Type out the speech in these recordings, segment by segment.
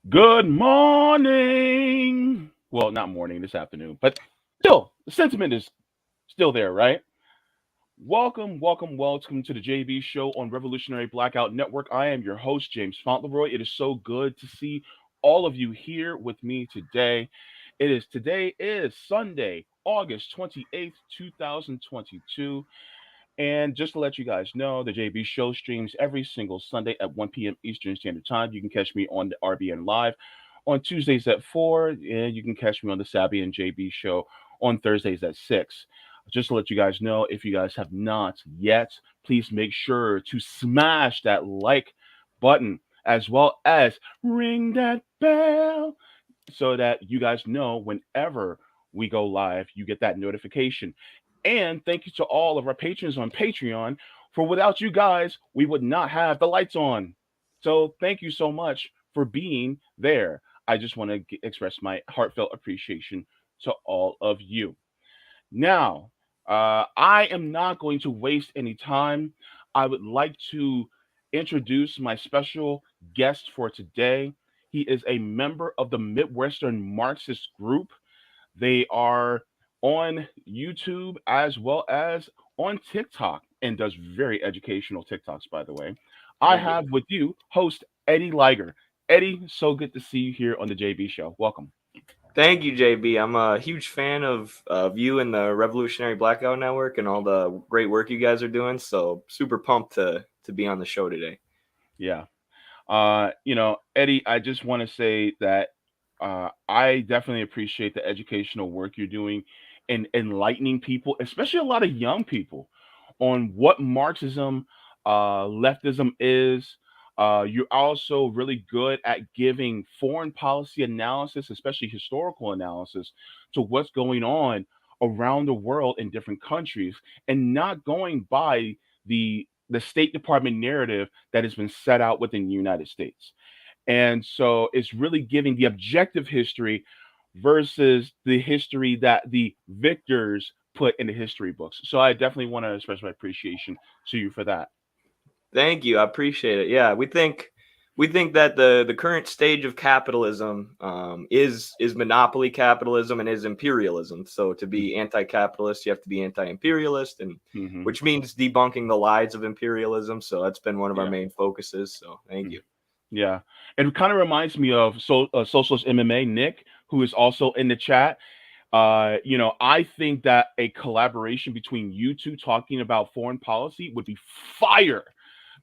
Good morning. Well, not morning, this afternoon, but still, the sentiment is still there, right? Welcome to the JB show on Revolutionary Blackout Network. I am your host, James Fauntleroy. It is so good to see all of you here with me today. Today is Sunday, August 28th, 2022. And just to let you guys know, the JB show streams every single Sunday at 1 p.m. Eastern Standard Time. You can catch me on the RBN Live on Tuesdays at 4, and you can catch me on the Sabby and JB show on Thursdays at 6. Just to let you guys know, if you guys have not yet, please make sure to smash that like button as well as ring that bell so that you guys know whenever we go live, you get that notification. And thank you to all of our patrons on Patreon, for without you guys, we would not have the lights on. So thank you so much for being there. I just want to express my heartfelt appreciation to all of you. Now, I am not going to waste any time. I would like to introduce my special guest for today. He is a member of the Midwestern Marxist group. They are on YouTube as well as on TikTok and does very educational TikToks, by the way. I Thank you. have with you host Eddie Liger. Eddie, so good to see you here on the JB show. Welcome. Thank you, JB. I'm a huge fan of you and the Revolutionary Blackout Network and all the great work you guys are doing. So super pumped to be on the show today. Yeah. Eddie, I just want to say that I definitely appreciate the educational work you're doing in enlightening people, especially a lot of young people, on what Marxism, leftism is. You're also really good at giving foreign policy analysis, especially historical analysis, to what's going on around the world in different countries, and not going by the State Department narrative that has been set out within the United States. And so it's really giving the objective history versus the history that the victors put in the history books. So I definitely want to express my appreciation to you for that. Thank you. I appreciate it. Yeah, we think that the current stage of capitalism is monopoly capitalism and is imperialism. So to be anti-capitalist, you have to be anti-imperialist, and Mm-hmm. which means debunking the lies of imperialism. So that's been one of our Yeah. main focuses. So thank Mm. you. Yeah. It kind of reminds me of Socialist MMA, Nick, who is also in the chat. I think that a collaboration between you two talking about foreign policy would be fire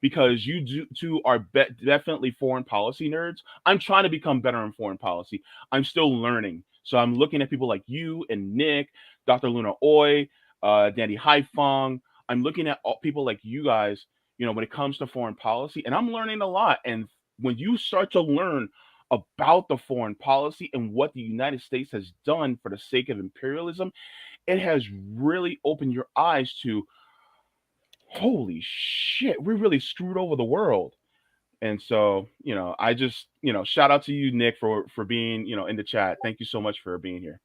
because two are definitely foreign policy nerds. I'm trying to become better in foreign policy. I'm still learning. So I'm looking at people like you and Nick, Dr. Luna Oy, Danny Haifong. I'm looking at people like you guys, when it comes to foreign policy, and I'm learning a lot. And when you start to learn about the foreign policy and what the United States has done for the sake of imperialism, it has really opened your eyes to holy shit, we really screwed over the world. And so, I just, shout out to you, Nick, for being, in the chat. Thank you so much for being here.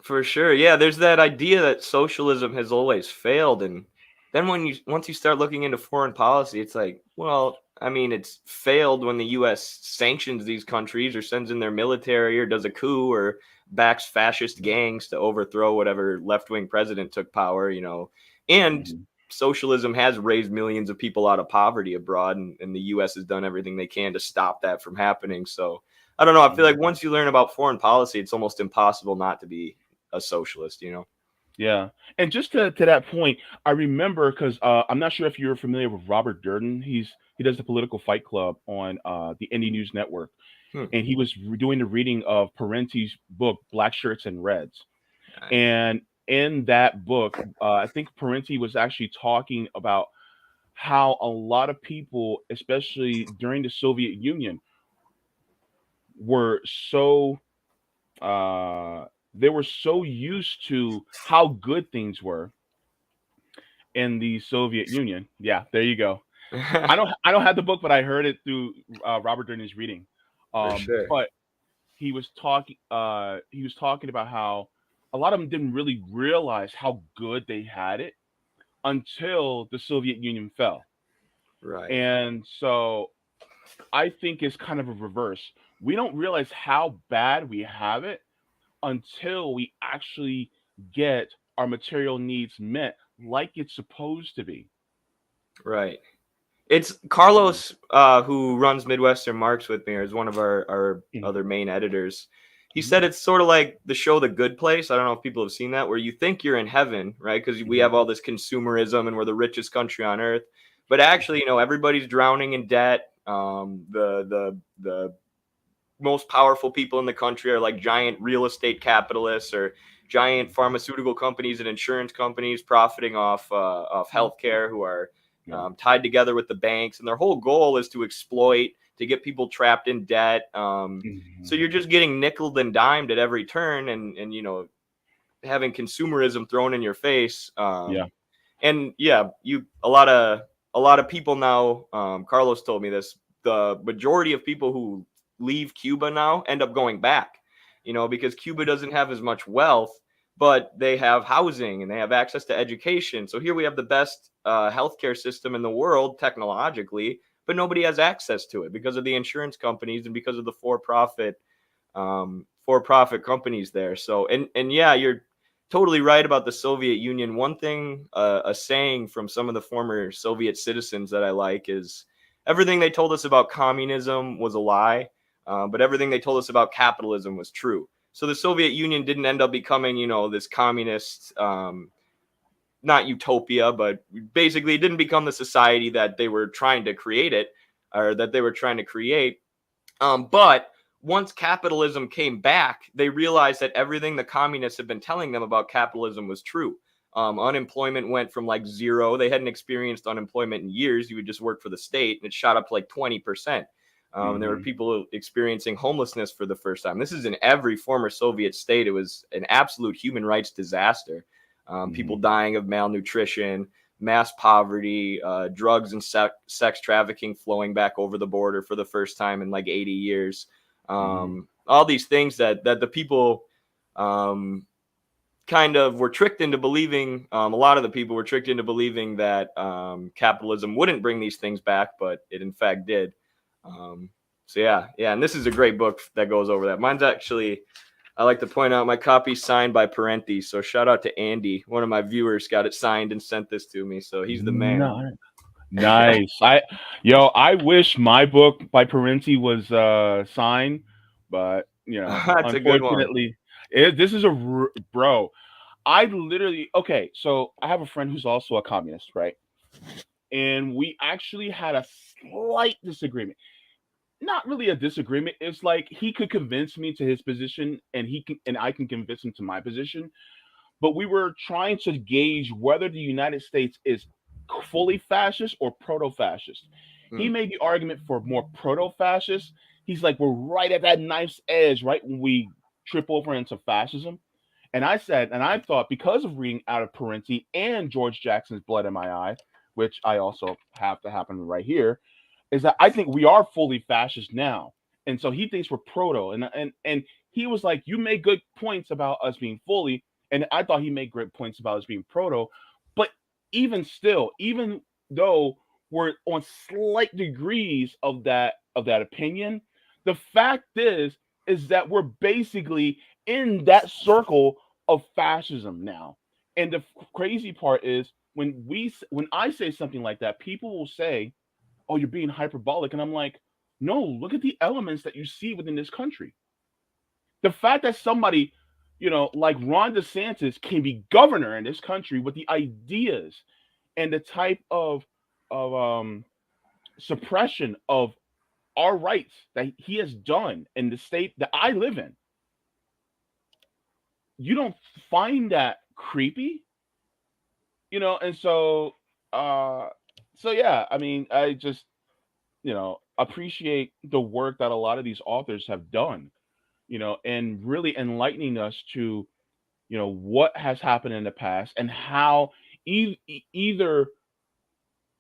For sure. Yeah, there's that idea that socialism has always failed, and then once you start looking into foreign policy, it's like, well, I mean, it's failed when the US sanctions these countries or sends in their military or does a coup or backs fascist gangs to overthrow whatever left-wing president took power. And Hmm. socialism has raised millions of people out of poverty abroad, and the US has done everything they can to stop that from happening. So I don't know. I feel Hmm. like once you learn about foreign policy, it's almost impossible not to be a socialist. Yeah. And just to that point, I remember because I'm not sure if you're familiar with Robert Durden. He does the Political Fight Club on the Indie News Network, Hmm. and he was doing the reading of Parenti's book Black Shirts and Reds. Nice. And in that book, I think Parenti was actually talking about how a lot of people, especially during the Soviet Union, were so uh, they were so used to how good things were in the Soviet Union. Yeah, there you go. I don't have the book, but I heard it through Robert Durden's reading. For sure. But he was talking about how a lot of them didn't really realize how good they had it until the Soviet Union fell. Right. And so I think it's kind of a reverse. We don't realize how bad we have it until we actually get our material needs met like it's supposed to be. Right. It's Carlos, who runs Midwestern Marx with me, or is one of our other Mhm, main editors. He mhm, said it's sort of like the show The Good Place. I don't know if people have seen that, where you think you're in heaven, right? Because we mhm, have all this consumerism and we're the richest country on earth. But actually, everybody's drowning in debt. The most powerful people in the country are like giant real estate capitalists or giant pharmaceutical companies and insurance companies profiting off mhm. healthcare, who are Yeah. tied together with the banks, and their whole goal is to exploit, to get people trapped in debt. So Mhm. you're just getting nickeled and dimed at every turn, and having consumerism thrown in your face. Yeah. And yeah, you a lot of people now. Carlos told me this. The majority of people who leave Cuba now end up going back, because Cuba doesn't have as much wealth, but they have housing and they have access to education. So here we have the best healthcare system in the world technologically, but nobody has access to it because of the insurance companies and because of the for-profit companies there. So and yeah, you're totally right about the Soviet Union. One thing, a saying from some of the former Soviet citizens that I like is, everything they told us about communism was a lie, but everything they told us about capitalism was true. So the Soviet Union didn't end up becoming, this communist, not utopia, but basically it didn't become the society that they were trying to create it, or that they were trying to create. But once capitalism came back, they realized that everything the communists had been telling them about capitalism was true. Unemployment went from like zero. They hadn't experienced unemployment in years. You would just work for the state, and it shot up to like 20%. And there were Mhm. people experiencing homelessness for the first time. This is in every former Soviet state. It was an absolute human rights disaster. People Mhm. dying of malnutrition, mass poverty, drugs and sex trafficking flowing back over the border for the first time in like 80 years. Mhm. All these things that the people um, kind of were tricked into believing. A lot of the people were tricked into believing that capitalism wouldn't bring these things back, but it in fact did. Um, so yeah, and this is a great book that goes over that. Mine's actually, I like to point out, my copy's signed by Parenti. So shout out to Andy. One of my viewers got it signed and sent this to me. So he's the man. Nice. Nice. I wish my book by Parenti was signed, but That's a good one. unfortunately, this is bro. I literally okay. So I have a friend who's also a communist, right? And we actually had a slight disagreement. Not really a disagreement. It's like he could convince me to his position, and I can convince him to my position. But we were trying to gauge whether the United States is fully fascist or proto-fascist. He Hmm. made the argument for more proto-fascist. He's like, we're right at that knife's edge, right when we trip over into fascism. And I said, and I thought, because of reading out of Parenti and George Jackson's Blood in My Eye, which I also have to happen right here, is that I think we are fully fascist now. And so he thinks we're proto. And he was like, you make good points about us being fully, and I thought he made great points about us being proto. But even still, even though we're on slight degrees of that opinion, the fact is that we're basically in that circle of fascism now. And the crazy part is when I say something like that, people will say, "Oh, you're being hyperbolic," and I'm like, "No, look at the elements that you see within this country. The fact that somebody, like Ron DeSantis can be governor in this country with the ideas and the type of suppression of our rights that he has done in the state that I live in, you don't find that creepy, and uh so yeah, I mean, I just, appreciate the work that a lot of these authors have done, and really enlightening us to, what has happened in the past and how either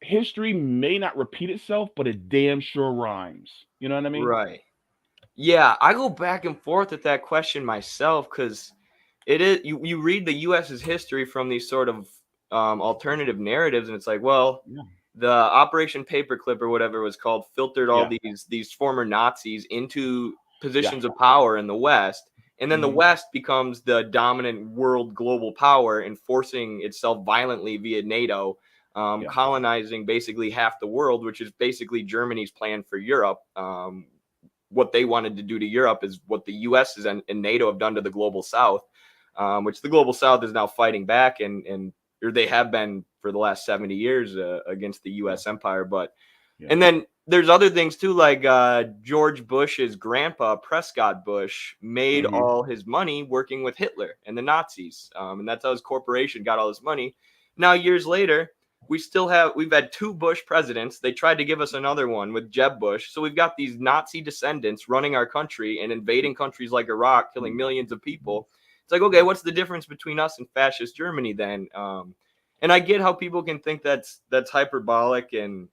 history may not repeat itself, but it damn sure rhymes. You know what I mean? Right. Yeah, I go back and forth with that question myself, because it is, you read the U.S.'s history from these sort of alternative narratives, and it's like, well, Yeah. the Operation Paperclip or whatever it was called filtered all Yeah. these former Nazis into Yeah. positions of power in the West. And then the Hmm. West becomes the dominant world global power, enforcing itself violently via NATO, Yeah. colonizing basically half the world, which is basically Germany's plan for Europe. What they wanted to do to Europe is what the U.S. and NATO have done to the global South, which the global South is now fighting back, and or they have been for the last 70 years against the Yeah. U.S. empire. But Yeah. and then there's other things too, like George Bush's grandpa, Prescott Bush, made Hmm. all his money working with Hitler and the Nazis. And that's how his corporation got all his money. Now, years later, we've had two Bush presidents. They tried to give us another one with Jeb Bush. So we've got these Nazi descendants running our country and invading countries like Iraq, killing millions of people. It's like, okay, what's the difference between us and fascist Germany then? And I get how people can think that's hyperbolic and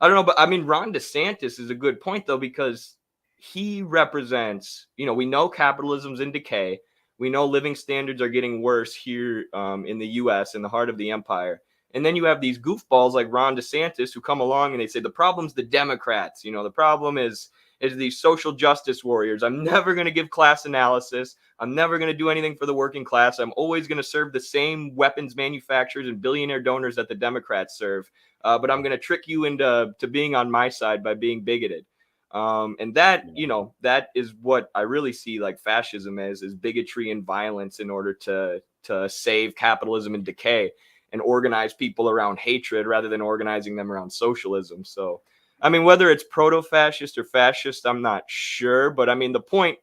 I don't know, but I mean, Ron DeSantis is a good point though, because he represents, we know capitalism's in decay. We know living standards are getting worse here in the U.S., in the heart of the empire. And then you have these goofballs like Ron DeSantis who come along and they say the problem's the Democrats. The problem is these social justice warriors. I'm never going to give class analysis. I'm never going to do anything for the working class. I'm always going to serve the same weapons manufacturers and billionaire donors that the Democrats serve. But I'm going to trick you into being on my side by being bigoted. And that, Yeah. that is what I really see like fascism as, is bigotry and violence in order to save capitalism and decay and organize people around hatred rather than organizing them around socialism. So, I mean, whether it's proto-fascist or fascist, I'm not sure. But I mean, the point,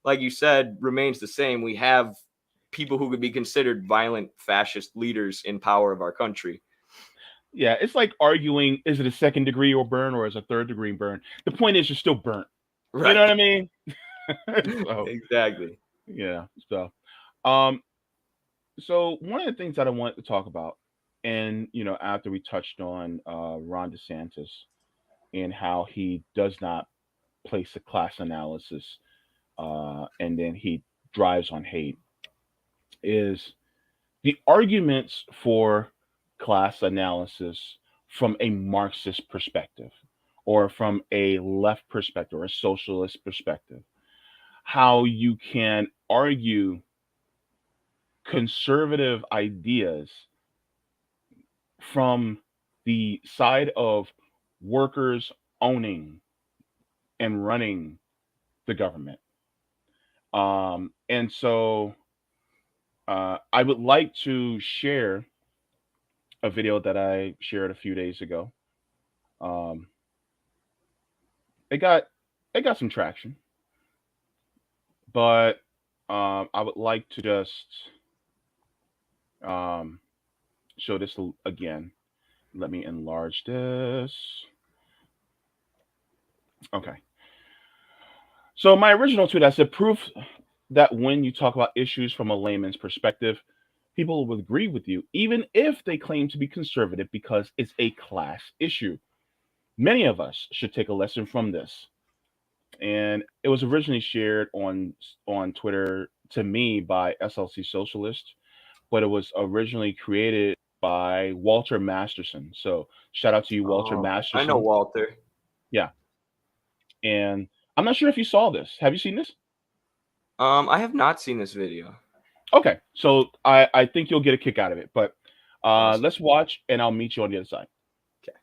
like you said, remains the same. We have people who could be considered violent fascist leaders in power of our country. Yeah. It's like arguing: is it a second degree or burn, or is it a third degree burn? The point is, you're still burnt. You know Right. what I mean? So Exactly. yeah. Um, so one of the things that I wanted to talk about, and after we touched on Ron DeSantis and how he does not place a class analysis, and then he drives on hate, is the arguments for class analysis from a Marxist perspective, or from a left perspective, or a socialist perspective. How you can argue conservative ideas from the side of workers owning and running the government. And so I would like to share a video that I shared a few days ago. Um, it got it got some traction, but I would like to just um, show this again. Let me enlarge this. Okay. So my original tweet, I said proof that when you talk about issues from a layman's perspective, people will agree with you, even if they claim to be conservative, because it's a class issue. Many of us should take a lesson from this. And it was originally shared on Twitter to me by SLC Socialist, but it was originally created by Walter Masterson. So shout out to you, Walter Oh, I know Masterson. Walter. Yeah. And I'm not sure if you saw this. Have you seen this? I have not seen this video. Okay. So I think you'll get a kick out of it. But Awesome. let's watch, and I'll meet you on the other side. Okay.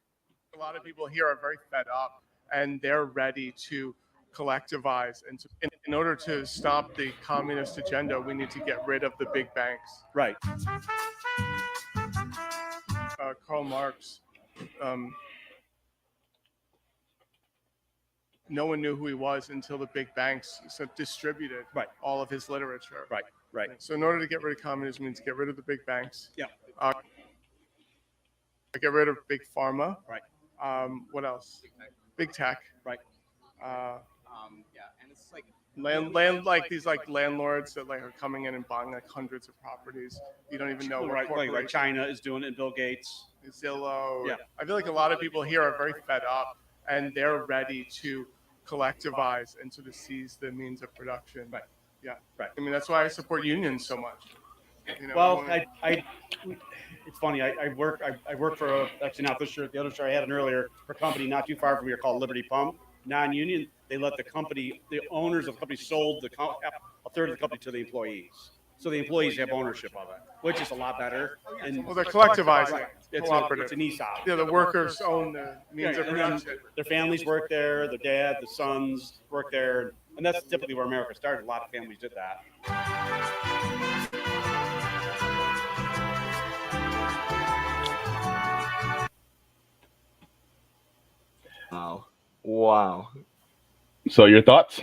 A lot of people here are very fed up and they're ready to collectivize. And in order to stop the communist agenda, we need to get rid of the big banks. Right. Karl Marx, um, no one knew who he was until the big banks distributed Right. all of his literature. Right. Right. So in order to get rid of communism, we need to get rid of the big banks. Yeah. Get rid of big pharma. Right. What else? Big tech. Right. Yeah, and it's like like these like landlords that like are coming in and buying like hundreds of properties. You don't even know what Right. Right. corporation. China is doing it, and Bill Gates. Zillow. Yeah. I feel like a lot of people here are very fed up and they're ready to collectivize and sort of seize the means of production. Right. Yeah. Right. I mean, that's why I support unions so much. Well, it's funny. I work for actually not this year, the other year I had an earlier for a company not too far from here called Liberty Pump. non-union, they let the owners of the company sold a third of the company to the employees. So the employees have ownership of it, which is a lot better. And Well, they're collectivized. right, it's an ESOP. Yeah, the workers own the means of And then production. their families work there, their dad, the sons work there. And that's typically where America started. A lot of families did that. Wow. So your thoughts?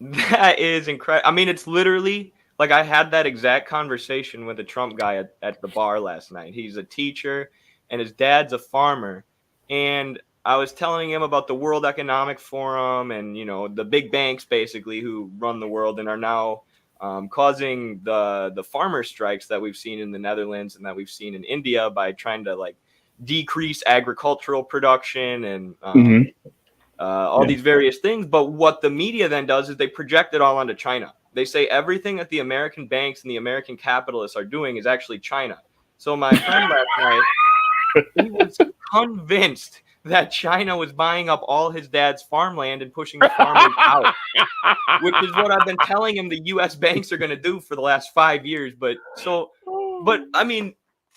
That is incredible. I mean, it's literally like I had that exact conversation with a Trump guy at the bar last night. He's a teacher and his dad's a farmer. And I was telling him about the World Economic Forum and, the big banks basically who run the world and are now causing the farmer strikes that we've seen in the Netherlands and that we've seen in India by trying to decrease agricultural production and all these various things. But what the media then does is they project it all onto China. They say everything that the American banks and the American capitalists are doing is actually China. So my friend last night, he was convinced that China was buying up all his dad's farmland and pushing the farmers out, which is what I've been telling him the U.S. banks are going to do for the last 5 years. But I mean,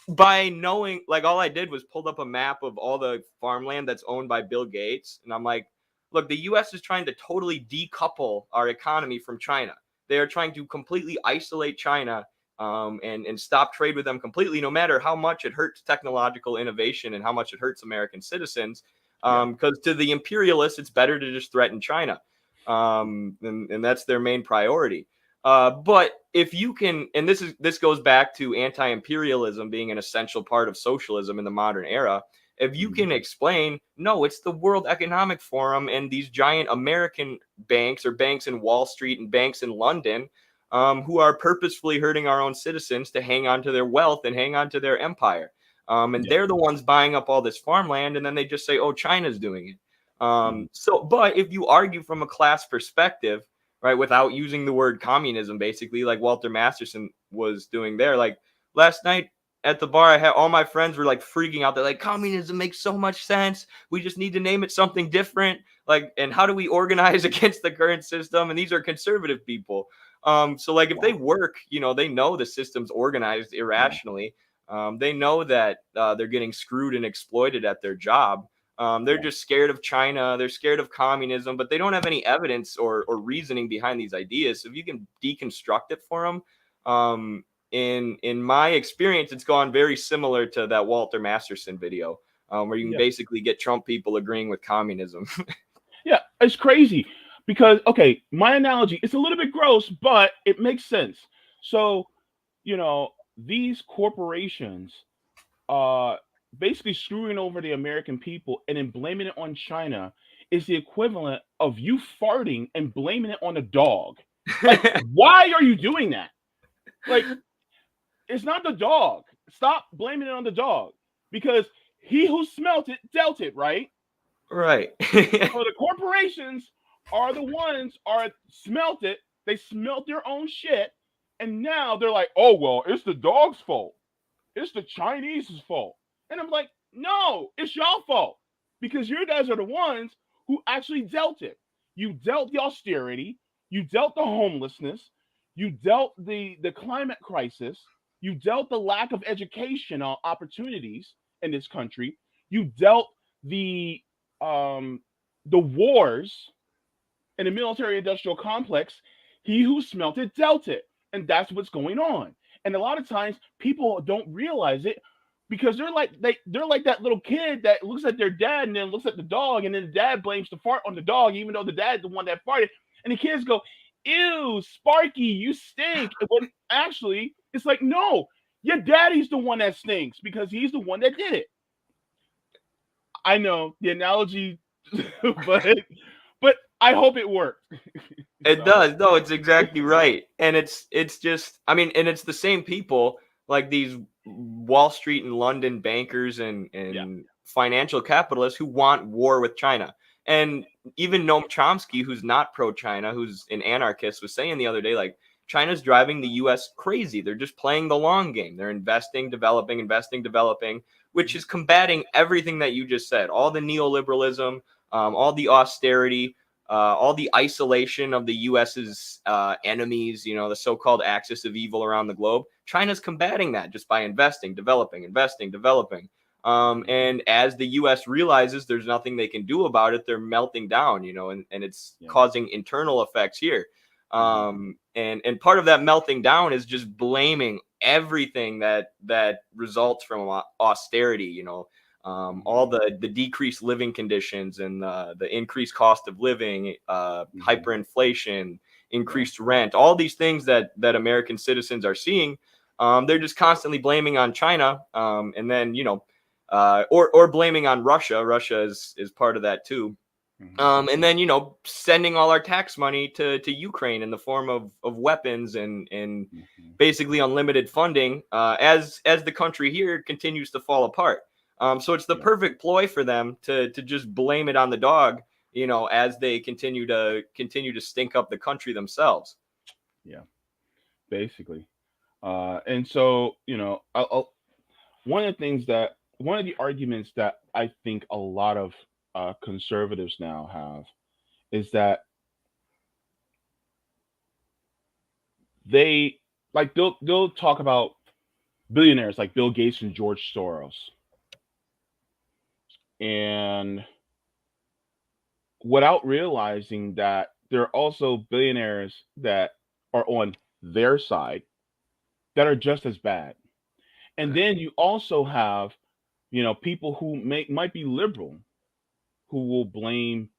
by knowing, all I did was pulled up a map of all the farmland that's owned by Bill Gates. And I'm like, look, the U.S. is trying to totally decouple our economy from China. They are trying to completely isolate China and stop trade with them completely, no matter how much it hurts technological innovation and how much it hurts American citizens. Because to the imperialists, it's better to just threaten China. And that's their main priority. But if you can, and this goes back to anti-imperialism being an essential part of socialism in the modern era. If you can explain, no, it's the World Economic Forum and these giant American banks or banks in Wall Street and banks in London who are purposefully hurting our own citizens to hang on to their wealth and hang on to their empire. And they're the ones buying up all this farmland. And then they just say, oh, China's doing it. But if you argue from a class perspective, right, without using the word communism, basically, like Walter Masterson was doing there, last night, at the bar, I had all my friends were freaking out. They're like, communism makes so much sense. We just need to name it something different. And how do we organize against the current system? And these are conservative people. So if they work, they know the system's organized irrationally. They know that they're getting screwed and exploited at their job. They're just scared of China. They're scared of communism, but they don't have any evidence or reasoning behind these ideas. So if you can deconstruct it for them, in my experience, it's gone very similar to that Walter Masterson video, where you can basically get Trump people agreeing with communism. Yeah, it's crazy because, okay, my analogy, it's a little bit gross, but it makes sense. So, these corporations basically screwing over the American people and then blaming it on China is the equivalent of you farting and blaming it on a dog. Why are you doing that? It's not the dog. Stop blaming it on the dog because he who smelt it dealt it, right? Right. So the corporations are the ones smelt it. They smelt their own shit, and now they're like, oh well, it's the dog's fault. It's the Chinese's fault. And I'm like, no, it's y'all fault because you guys are the ones who actually dealt it. You dealt the austerity. You dealt the homelessness. You dealt the climate crisis. You dealt the lack of educational opportunities in this country. You dealt the wars in the military-industrial complex. He who smelt it dealt it, and that's what's going on. And a lot of times, people don't realize it because they're like that little kid that looks at their dad and then looks at the dog, and then the dad blames the fart on the dog, even though the dad's the one that farted. And the kids go, ew, Sparky, you stink. But actually, it's like, no, your daddy's the one that stinks because he's the one that did it. I know the analogy, but I hope it worked. It does. No, it's exactly right. And it's just, I mean, and it's the same people, like these Wall Street and London bankers and financial capitalists who want war with China. And even Noam Chomsky, who's not pro-China, who's an anarchist, was saying the other day, China's driving the U.S. crazy. They're just playing the long game. They're investing, developing, which is combating everything that you just said. All the neoliberalism, all the austerity, all the isolation of the US's enemies, you know, the so-called axis of evil around the globe. China's combating that just by investing, developing. And as the US realizes there's nothing they can do about it, they're melting down, you know, and it's causing internal effects here. And part of that melting down is just blaming everything that results from austerity, you know, all the decreased living conditions and the increased cost of living, hyperinflation, increased rent, all these things that American citizens are seeing. They're just constantly blaming on China, and then, you know, or blaming on Russia. Russia is part of that too. And then, you know, sending all our tax money to Ukraine in the form of weapons and basically unlimited funding, as the country here continues to fall apart. So it's the perfect ploy for them to just blame it on the dog, you know, as they continue to stink up the country themselves. Yeah, basically. And so, you know, one of the arguments that I think a lot of conservatives now have is that they like they'll talk about billionaires like Bill Gates and George Soros, and without realizing that there are also billionaires that are on their side that are just as bad. And then you also have, you know, people who might be liberal who will blame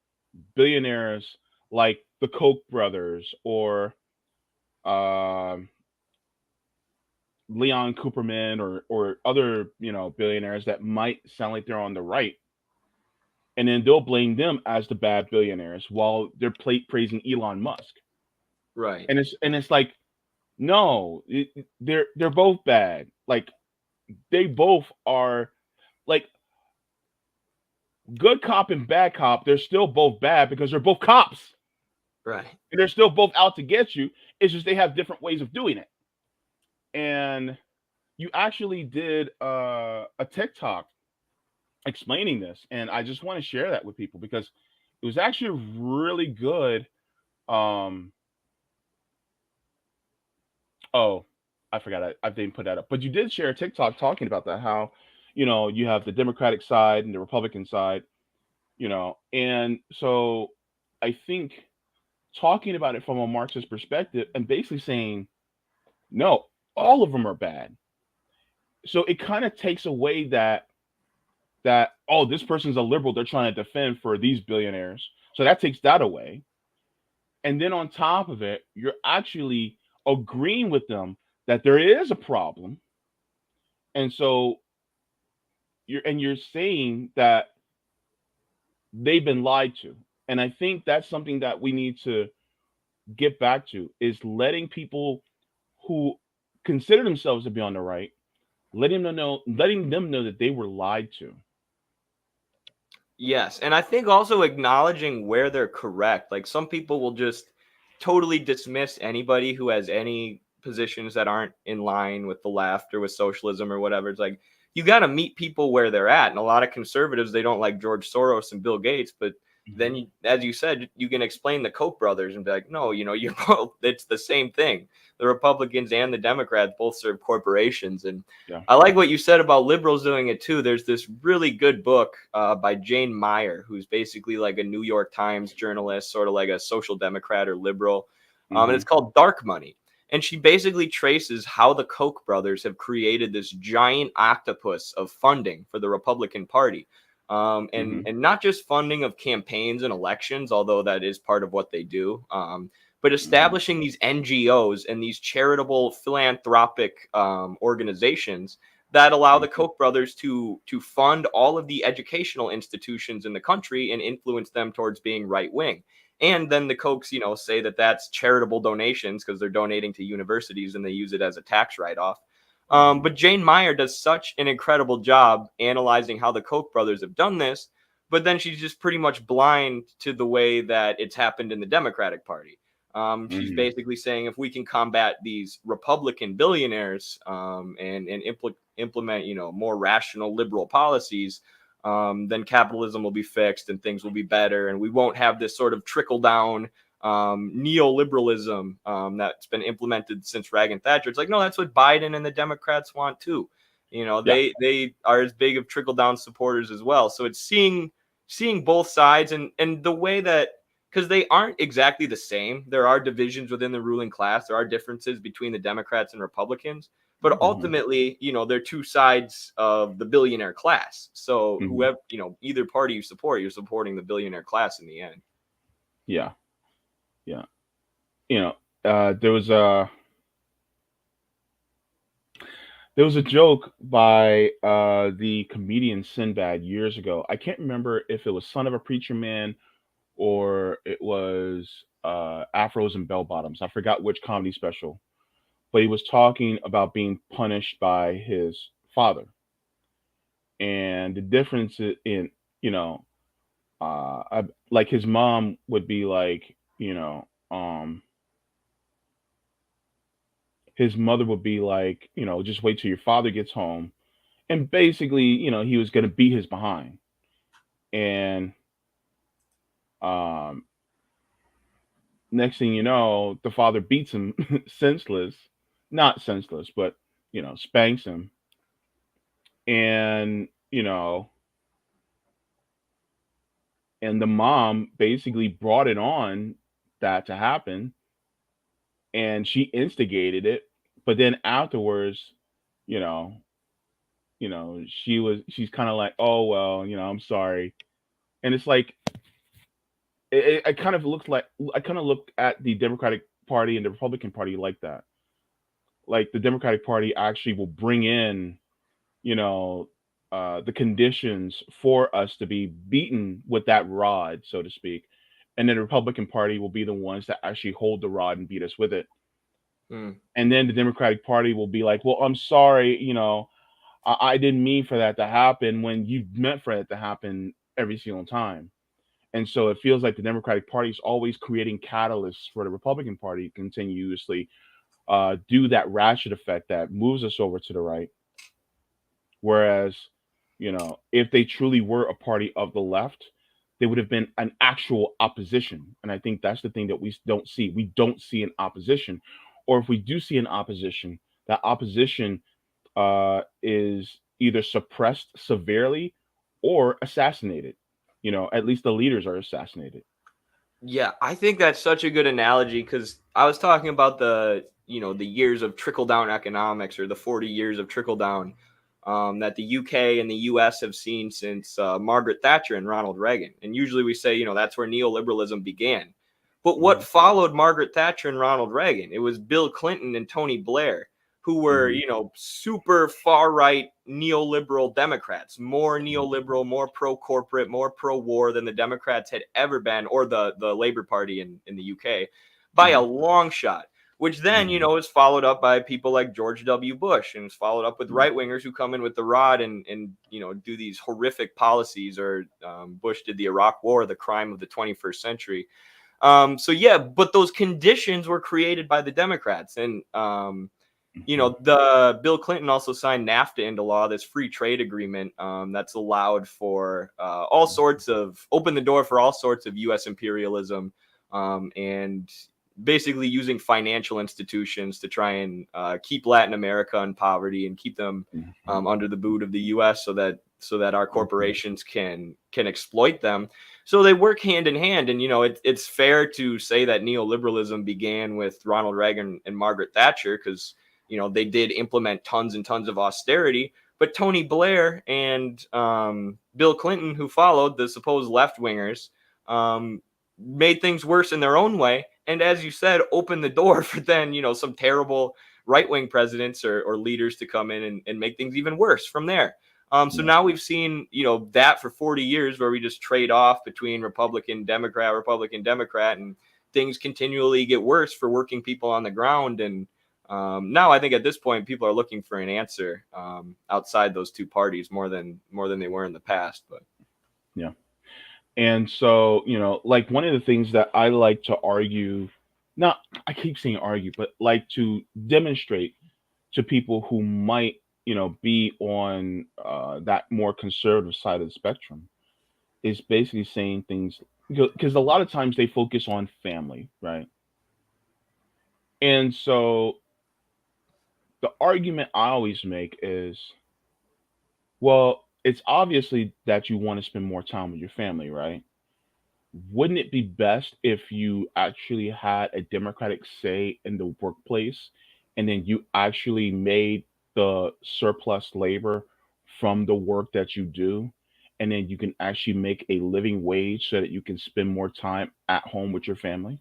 billionaires like the Koch brothers or um Leon Cooperman or other, you know, billionaires that might sound like they're on the right, and then they'll blame them as the bad billionaires while they're praising Elon Musk. Right. And it's like, no, they're both bad. Like they both are like good cop and bad cop. They're still both bad because they're both cops Right. and they're still both out to get you. It's just they have different ways of doing it. And you actually did a TikTok explaining this, and I just want to share that with people because it was actually really good. Um, oh, I forgot I didn't put that up, but you did share a TikTok talking about that. How, you know, you have the Democratic side and the Republican side, you know, and so I think talking about it from a Marxist perspective and basically saying no, all of them are bad. So it kind of takes away that oh, this person's a liberal, they're trying to defend for these billionaires, so that takes that away. And then on top of it, you're actually agreeing with them that there is a problem, and so you're saying that they've been lied to. And I think that's something that we need to get back to, is letting people who consider themselves to be on the right, letting them know that they were lied to. Yes, and I think also acknowledging where they're correct. Like some people will just totally dismiss anybody who has any positions that aren't in line with the left or with socialism or whatever. It's like you got to meet people where they're at. And a lot of conservatives, they don't like George Soros and Bill Gates, but then you, as you said, you can explain the Koch brothers and be like, no, you know, you're both, it's the same thing. The Republicans and the Democrats both serve corporations. And Yeah. I like what you said about liberals doing it too. There's this really good book by Jane Meyer, who's basically like a New York Times journalist, sort of like a social democrat or liberal. And it's called Dark Money. And she basically traces how the Koch brothers have created this giant octopus of funding for the Republican Party. And not just funding of campaigns and elections, although that is part of what they do, but establishing these NGOs and these charitable philanthropic organizations that allow the Koch brothers to fund all of the educational institutions in the country and influence them towards being right wing. And then the Kochs, you know, say that that's charitable donations because they're donating to universities and they use it as a tax write-off. But Jane Meyer does such an incredible job analyzing how the Koch brothers have done this, but then she's just pretty much blind to the way that it's happened in the Democratic Party. She's basically saying if we can combat these Republican billionaires and implement, you know, more rational liberal policies, then capitalism will be fixed and things will be better, and we won't have this sort of trickle down neoliberalism that's been implemented since Reagan Thatcher. It's like, no, that's what Biden and the Democrats want too. You know, Yeah. they are as big of trickle down supporters as well. So it's seeing both sides, and the way that, because they aren't exactly the same. There are divisions within the ruling class. There are differences between the Democrats and Republicans. But ultimately, you know, they're two sides of the billionaire class. So whoever, you know, either party you support, you're supporting the billionaire class in the end. Yeah. Yeah. You know, there was a joke by the comedian Sinbad years ago. I can't remember if it was Son of a Preacher Man or it was Afros and Bell Bottoms. I forgot which comedy special, but he was talking about being punished by his father and the difference in, you know, like his mom would be like, his mother would be like, just wait till your father gets home, and basically, he was gonna beat his behind, and um, next thing you know, the father beats him senseless, not senseless, but spanks him, and and the mom basically brought it on that to happen, and she instigated it, but then afterwards, you know, she's kind of like, oh well, I'm sorry, and it's like I kind of looked like I kind of looked at the Democratic Party and the Republican Party like that. Like the Democratic Party actually will bring in, you know, the conditions for us to be beaten with that rod, so to speak, and then the Republican Party will be the ones that actually hold the rod and beat us with it. Mm. And then the Democratic Party will be like, well, I'm sorry, I didn't mean for that to happen when you meant for it to happen every single time. And so it feels like the Democratic Party is always creating catalysts for the Republican Party to continuously do that ratchet effect that moves us over to the right. Whereas, if they truly were a party of the left, they would have been an actual opposition. And I think that's the thing that we don't see. We don't see an opposition. Or if we do see an opposition, that opposition is either suppressed severely or assassinated. At least the leaders are assassinated. Yeah, I think that's such a good analogy, because I was talking about the years of trickle down economics, or the 40 years of trickle down that the UK and the US have seen since Margaret Thatcher and Ronald Reagan. And usually we say, that's where neoliberalism began. But what Mhm. followed Margaret Thatcher and Ronald Reagan? It was Bill Clinton and Tony Blair, who were, Mhm. super far right neoliberal Democrats, more neoliberal, more pro corporate, more pro war than the Democrats had ever been, or the Labour Party in the UK, by a Mhm. long shot. Which then, Mhm. is followed up by people like George W. Bush, and is followed up with Mhm. right wingers who come in with the rod and do these horrific policies. Or Bush did the Iraq War, the crime of the 21st century. So yeah, but those conditions were created by the Democrats, and Mhm. the Bill Clinton also signed NAFTA into law, this free trade agreement that's allowed for all sorts of, open the door for all sorts of U.S. imperialism, and basically using financial institutions to try and keep Latin America in poverty and keep them Mhm. under the boot of the U.S. so that our Mhm. corporations can exploit them. So they work hand in hand, and it's fair to say that neoliberalism began with Ronald Reagan and Margaret Thatcher, because they did implement tons and tons of austerity. But Tony Blair and Bill Clinton, who followed, the supposed left wingers, made things worse in their own way. And as you said, opened the door for then, some terrible right wing presidents or leaders to come in and make things even worse from there. So Yeah. now we've seen, that for 40 years, where we just trade off between Republican, Democrat, and things continually get worse for working people on the ground. And now I think at this point, people are looking for an answer outside those two parties more than they were in the past. But Yeah. And so, like one of the things that I like to argue, not, I keep saying argue, but like to demonstrate to people who might be on that more conservative side of the spectrum is basically saying things because a lot of times they focus on family, right? And so the argument I always make is, well, it's obviously that you want to spend more time with your family, right? Wouldn't it be best if you actually had a democratic say in the workplace and then you actually made the surplus labor from the work that you do? And then you can actually make a living wage so that you can spend more time at home with your family.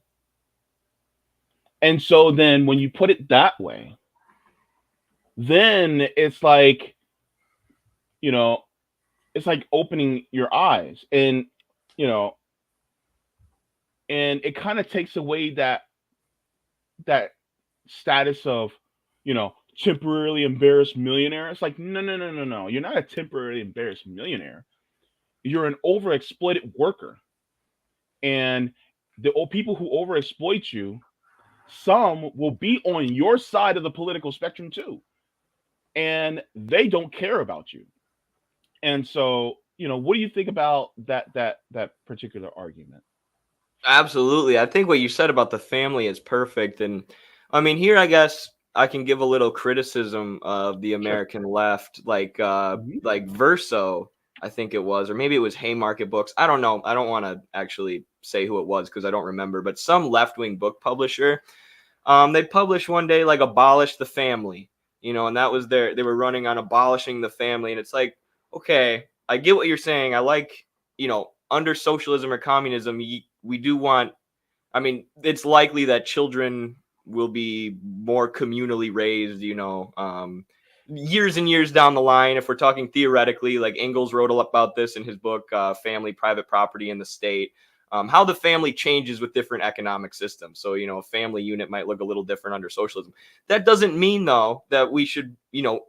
And so then when you put it that way, then you know, it's like opening your eyes you know, and it kind of takes away that status of, temporarily embarrassed millionaire. It's like, no, no, no, no, no. You're not a temporarily embarrassed millionaire. You're an overexploited worker. And the old people who overexploit you, some will be on your side of the political spectrum too. And they don't care about you. And so, what do you think about that particular argument? Absolutely. I think what you said about the family is perfect. And I mean, here, I guess I can give a little criticism of the Sure. American left, Hmm. like Verso, I think it was, or maybe it was Haymarket Books. I don't know. I don't want to actually say who it was because I don't remember, but some left-wing book publisher, they published one day like abolish the family, and that was they were running on abolishing the family. And it's like, okay, I get what you're saying. I like, under socialism or communism, we do want, I mean, it's likely that children will be more communally raised, years and years down the line. If we're talking theoretically, like Engels wrote about this in his book, Family, Private Property, and the State, how the family changes with different economic systems. So, a family unit might look a little different under socialism. That doesn't mean, though, that we should,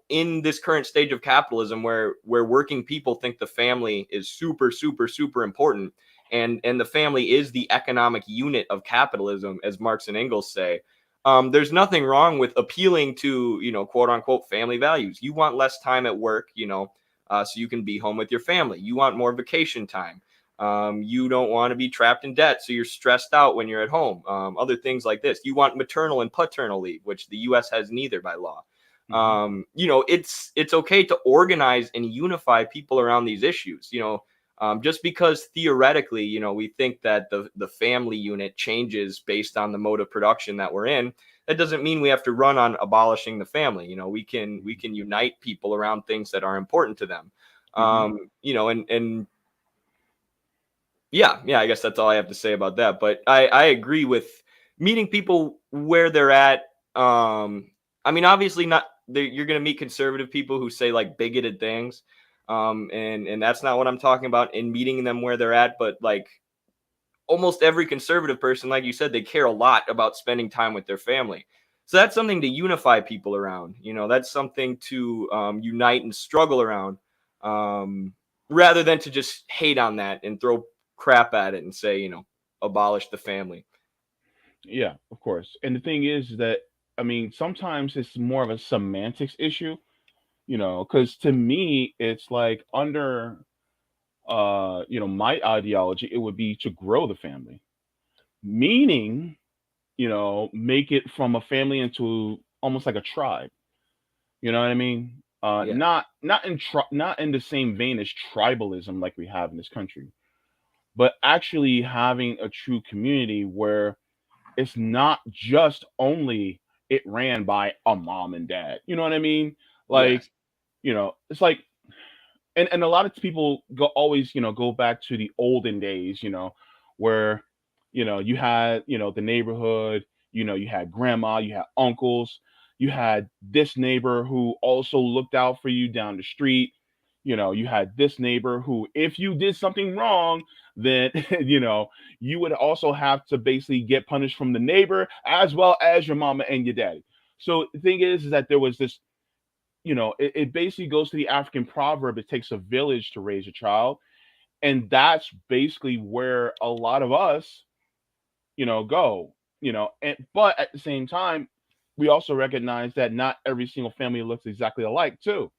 in this current stage of capitalism where working people think the family is super, super, super important, and the family is the economic unit of capitalism, as Marx and Engels say. There's nothing wrong with appealing to, quote unquote, family values. You want less time at work, so you can be home with your family. You want more vacation time. You don't want to be trapped in debt, so you're stressed out when you're at home. Other things like this. You want maternal and paternal leave, which the U.S. has neither by law. Hmm. It's okay to organize and unify people around these issues. Just because theoretically, we think that the family unit changes based on the mode of production that we're in, that doesn't mean we have to run on abolishing the family. We can unite people around things that are important to them. Hmm. And yeah, I guess that's all I have to say about that. But I agree with meeting people where they're at. I mean, obviously not. You're going to meet conservative people who say like bigoted things, and that's not what I'm talking about in meeting them where they're at. But like almost every conservative person, like you said, they care a lot about spending time with their family. So that's something to unify people around. That's something to unite and struggle around, um, rather than to just hate on that and throw crap at it and say, abolish the family. Yeah, of course. And the thing is that, I mean, sometimes it's more of a semantics issue, because to me, it's like under, my ideology, it would be to grow the family, meaning, make it from a family into almost like a tribe. You know what I mean? Yeah. Not in the same vein as tribalism like we have in this country, but actually having a true community where it's not just only it ran by a mom and dad. You know what I mean? Like, Yes. it's like, and a lot of people always, go back to the olden days, where, you had, the neighborhood, you had grandma, you had uncles, you had this neighbor who also looked out for you down the street. You had this neighbor who, if you did something wrong, then, you would also have to basically get punished from the neighbor as well as your mama and your daddy. So the thing is that there was this, it basically goes to the African proverb, it takes a village to raise a child. And that's basically where a lot of us, go, but at the same time, we also recognize that not every single family looks exactly alike too.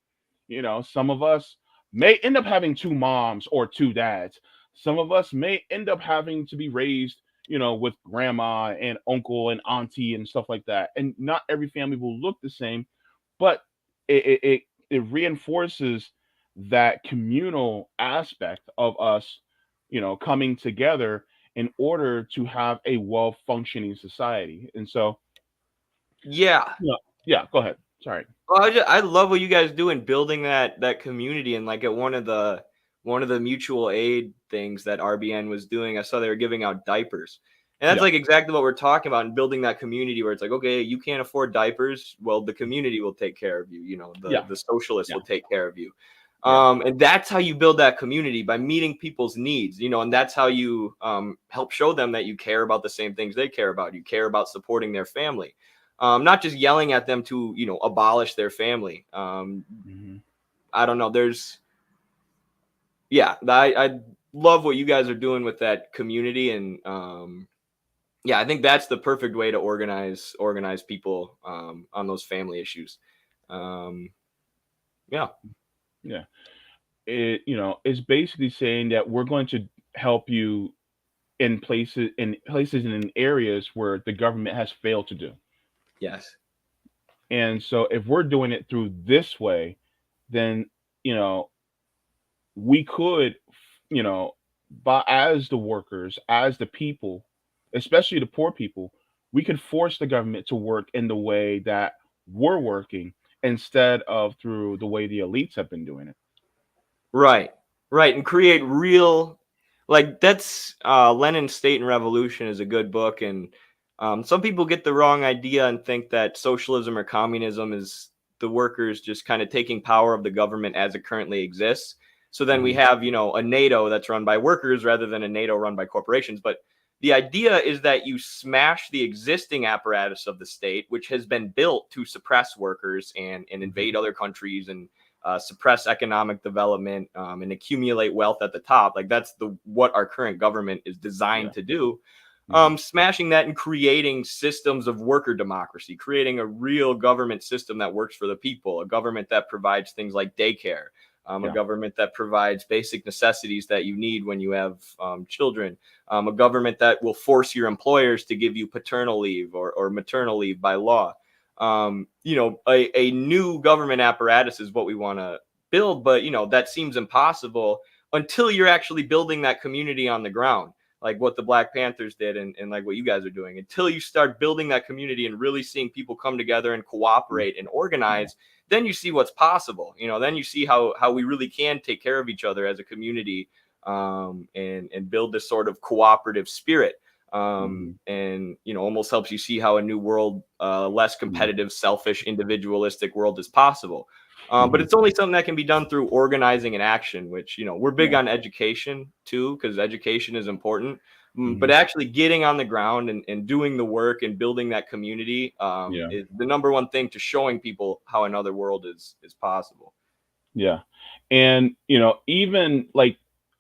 Some of us may end up having two moms or two dads. Some of us may end up having to be raised, with grandma and uncle and auntie and stuff like that. And not every family will look the same, but it reinforces that communal aspect of us, coming together in order to have a well functioning society. And so, Yeah. yeah, go ahead. Sorry. Well, I love what you guys do in building that community, and like at one of the mutual aid things that RBN was doing, I saw they were giving out diapers. And that's Yeah, like exactly what we're talking about in building that community where it's like, okay, you can't afford diapers. Well, the community will take care of you. The yeah, the socialists yeah, will take care of you. yeah. And that's how you build that community, by meeting people's needs, and that's how you help show them that you care about the same things they care about. You care about supporting their family, not just yelling at them to abolish their family. Hmm. I don't know. I love what you guys are doing with that community, and yeah, I think that's the perfect way to organize people on those family issues. Um, yeah. Yeah. It's basically saying that we're going to help you in places and in areas where the government has failed to do. Yes. And so if we're doing it through this way, then you know we could, you know, by as the workers, as the people, especially the poor people, we could force the government to work in the way that we're working instead of through the way the elites have been doing it. Right. Right. And create real, like that's Lenin's State and Revolution is a good book. And some people get the wrong idea and think that socialism or communism is the workers just kind of taking power of the government as it currently exists. So then we Hmm. have, a NATO that's run by workers rather than a NATO run by corporations. But the idea is that you smash the existing apparatus of the state, which has been built to suppress workers and Hmm. invade other countries and suppress economic development, and accumulate wealth at the top. Like that's what our current government is designed Yeah. to do. Hmm. Smashing that and creating systems of worker democracy, creating a real government system that works for the people, a government that provides things like daycare, a Yeah. government that provides basic necessities that you need when you have children, a government that will force your employers to give you paternal leave or maternal leave by law. A new government apparatus is what we want to build, but that seems impossible until you're actually building that community on the ground, like what the Black Panthers did, and like what you guys are doing. Until you start building that community and really seeing people come together and cooperate and Yeah. organize, then you see what's possible. Then you see how we really can take care of each other as a community, and build this sort of cooperative spirit, Hmm. and almost helps you see how a new world, less Hmm. competitive, selfish, individualistic world is possible. But Hmm. it's only something that can be done through organizing and action, which we're big Yeah. on education too, because education is important. But Hmm. actually getting on the ground and doing the work and building that community, Yeah. is the number one thing to showing people how another world is possible. Yeah. And even like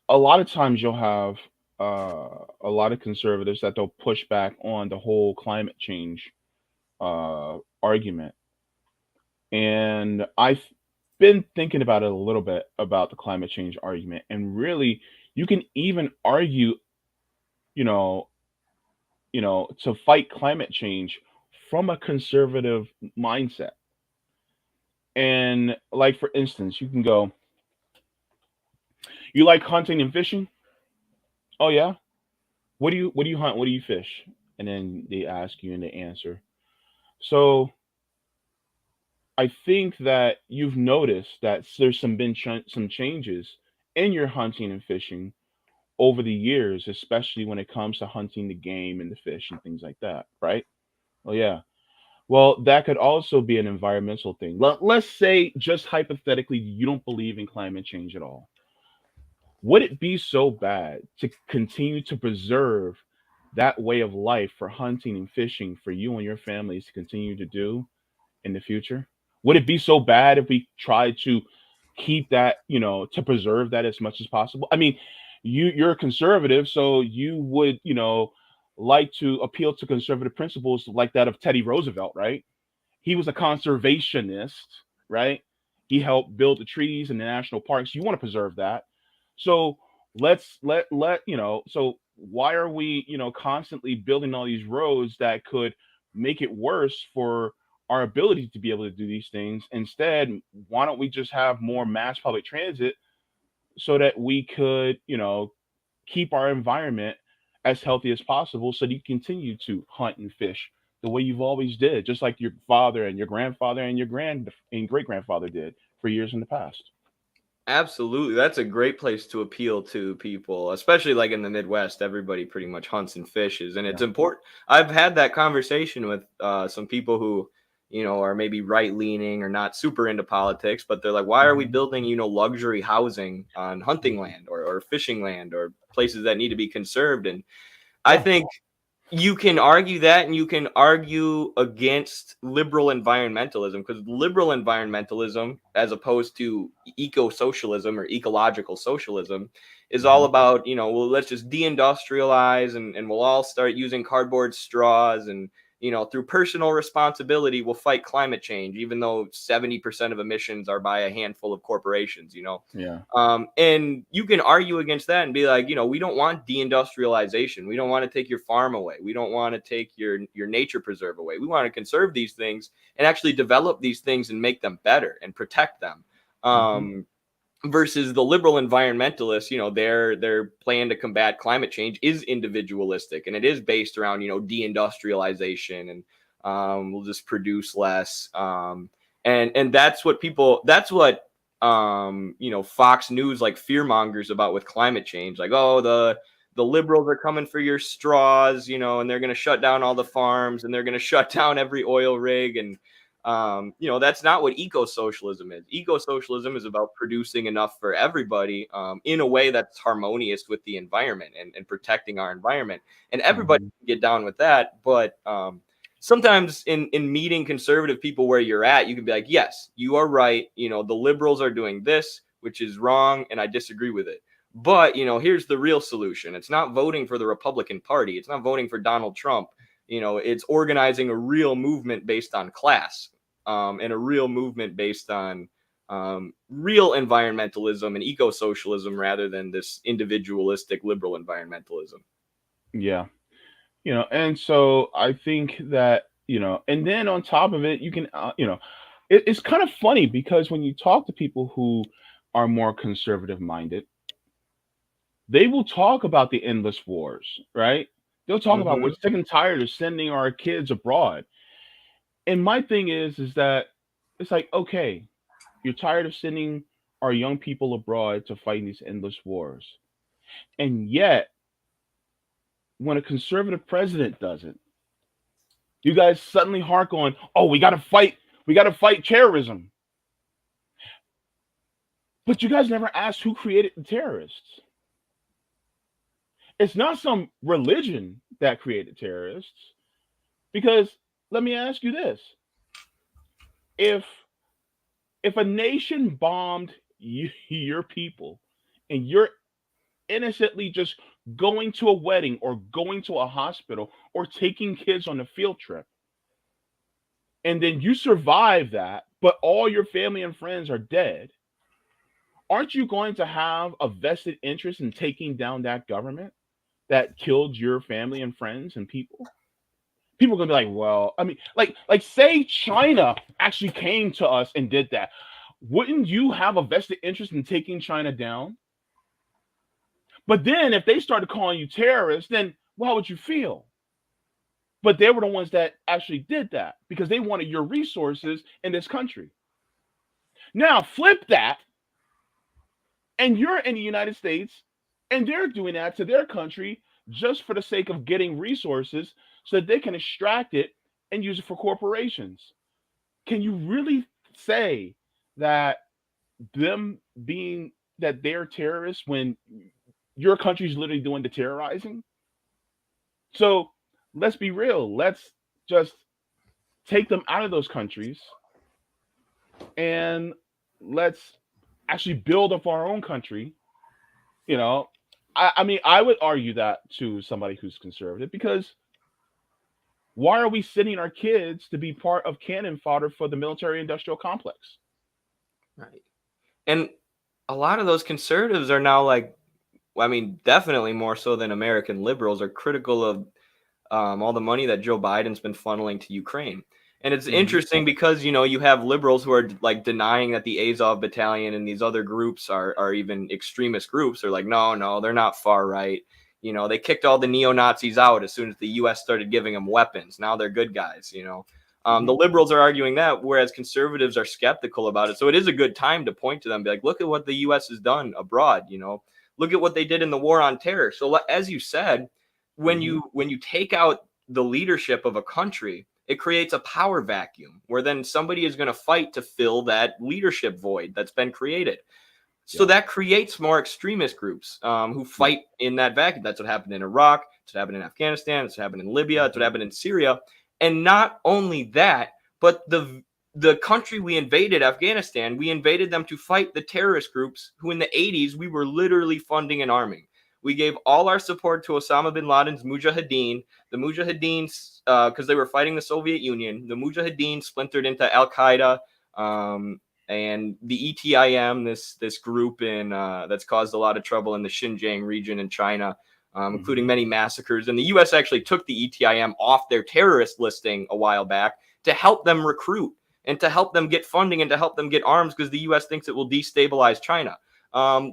a lot of times you'll have a lot of conservatives that they'll push back on the whole climate change argument. And I've been thinking about it a little bit about the climate change argument. And really, you can even argue, you know, to fight climate change from a conservative mindset. And like for instance, you can go, you like hunting and fishing? Oh yeah. What do you hunt? What do you fish? And then they ask you and they answer. So I think that you've noticed that there's some changes in your hunting and fishing over the years, especially when it comes to hunting the game and the fish and things like that, right? Oh yeah. Well, that could also be an environmental thing. Let's say, just hypothetically, you don't believe in climate change at all. Would it be so bad to continue to preserve that way of life for hunting and fishing for you and your families to continue to do in the future? Would it be so bad if we tried to keep that, to preserve that as much as possible? I mean, you're a conservative, so you would, like to appeal to conservative principles like that of Teddy Roosevelt, right? he was a conservationist, right? He helped build the trees and the national parks. You want to preserve that. So let so why are we, constantly building all these roads that could make it worse for our ability to be able to do these things? Instead, why don't we just have more mass public transit so that we could, keep our environment as healthy as possible so that you continue to hunt and fish the way you've always did, just like your father and your grandfather and your great grandfather did for years in the past. Absolutely. That's a great place to appeal to people, especially like in the Midwest. Everybody pretty much hunts and fishes, and it's Yeah. important. I've had that conversation with some people who, are maybe right leaning or not super into politics, but they're like, why are we Mhm. building, luxury housing on hunting Mhm. land or fishing land or places that need to be conserved? And I Yeah. think you can argue that, and you can argue against liberal environmentalism, because liberal environmentalism, as opposed to eco-socialism or ecological socialism, is all Mhm. about, well, let's just deindustrialize, and we'll all start using cardboard straws, and through personal responsibility we'll fight climate change, even though 70% of emissions are by a handful of corporations. Yeah. And you can argue against that and be like, we don't want deindustrialization. We don't want to take your farm away. We don't want to take your nature preserve away. We want to conserve these things and actually develop these things and make them better and protect them. Mhm. Versus the liberal environmentalists, their plan to combat climate change is individualistic, and it is based around, deindustrialization, and we'll just produce less. And that's what Fox News like fear mongers about with climate change, like, oh, the liberals are coming for your straws, and they're going to shut down all the farms, and they're going to shut down every oil rig. And that's not what eco-socialism is. Eco-socialism is about producing enough for everybody, in a way that's harmonious with the environment, and protecting our environment. And everybody Mhm. can get down with that. But sometimes in meeting conservative people where you're at, you can be like, yes, you are right. The liberals are doing this, which is wrong, and I disagree with it. But, here's the real solution. It's not voting for the Republican Party. It's not voting for Donald Trump. It's organizing a real movement based on class, and a real movement based on real environmentalism and eco-socialism, rather than this individualistic liberal environmentalism. Yeah. And so I think that, and then on top of it, you can, it's kind of funny because when you talk to people who are more conservative minded, they will talk about the endless wars, right? They'll talk about we're Hmm. sick and tired of sending our kids abroad. And my thing is that it's like, okay, you're tired of sending our young people abroad to fight in these endless wars. And yet, when a conservative president does it, you guys suddenly hark on, oh, we got to fight terrorism. But you guys never asked who created the terrorists. It's not some religion that created terrorists. Because let me ask you this: if if a nation bombed your people, and you're innocently just going to a wedding or going to a hospital or taking kids on a field trip, and then you survive that, but all your family and friends are dead, aren't you going to have a vested interest in taking down that government that killed your family and friends and people? People are gonna be like, well, I mean, like say China actually came to us and did that. Wouldn't you have a vested interest in taking China down? But then if they started calling you terrorists, then how would you feel? But they were the ones that actually did that because they wanted your resources in this country. Now flip that, and you're in the United States, and they're doing that to their country just for the sake of getting resources so that they can extract it and use it for corporations. Can you really say that them being that they're terrorists when your country's literally doing the terrorizing? So let's be real. Let's just take them out of those countries, and let's actually build up our own country. You know, I mean, I would argue that to somebody who's conservative because Why are we sending our kids to be part of cannon fodder for the military industrial complex? Right. And a lot of those conservatives are now like, I mean, definitely more so than American liberals, are critical of all the money that Joe Biden's been funneling to Ukraine. And it's Hmm. interesting because, you have liberals who are like denying that the Azov battalion and these other groups are even extremist groups. They're like, no, they're not far right. They kicked all the neo-Nazis out as soon as the US started giving them weapons. Now they're good guys. Hmm. The liberals are arguing that, whereas conservatives are skeptical about it. So it is a good time to point to them, be like, look at what the US has done abroad. Look at what they did in the war on terror. So as you said, when Hmm. you take out the leadership of a country, it creates a power vacuum where then somebody is going to fight to fill that leadership void that's been created. So Yeah. that creates more extremist groups who Yeah. fight in that vacuum. That's what happened in Iraq. It's what happened in Afghanistan. It's what happened in Libya. It's what Hmm. happened in Syria. And not only that, but the country we invaded, Afghanistan, we invaded them to fight the terrorist groups who in the 80s we were literally funding and arming. We gave all our support to Osama bin Laden's Mujahideen. The Mujahideens, because they were fighting the Soviet Union, the Mujahideen splintered into Al Qaeda, um, and the ETIM, this group in that's caused a lot of trouble in the Xinjiang region in China, including Hmm. many massacres. And the U.S. actually took the ETIM off their terrorist listing a while back to help them recruit and to help them get funding and to help them get arms because the U.S. thinks it will destabilize China.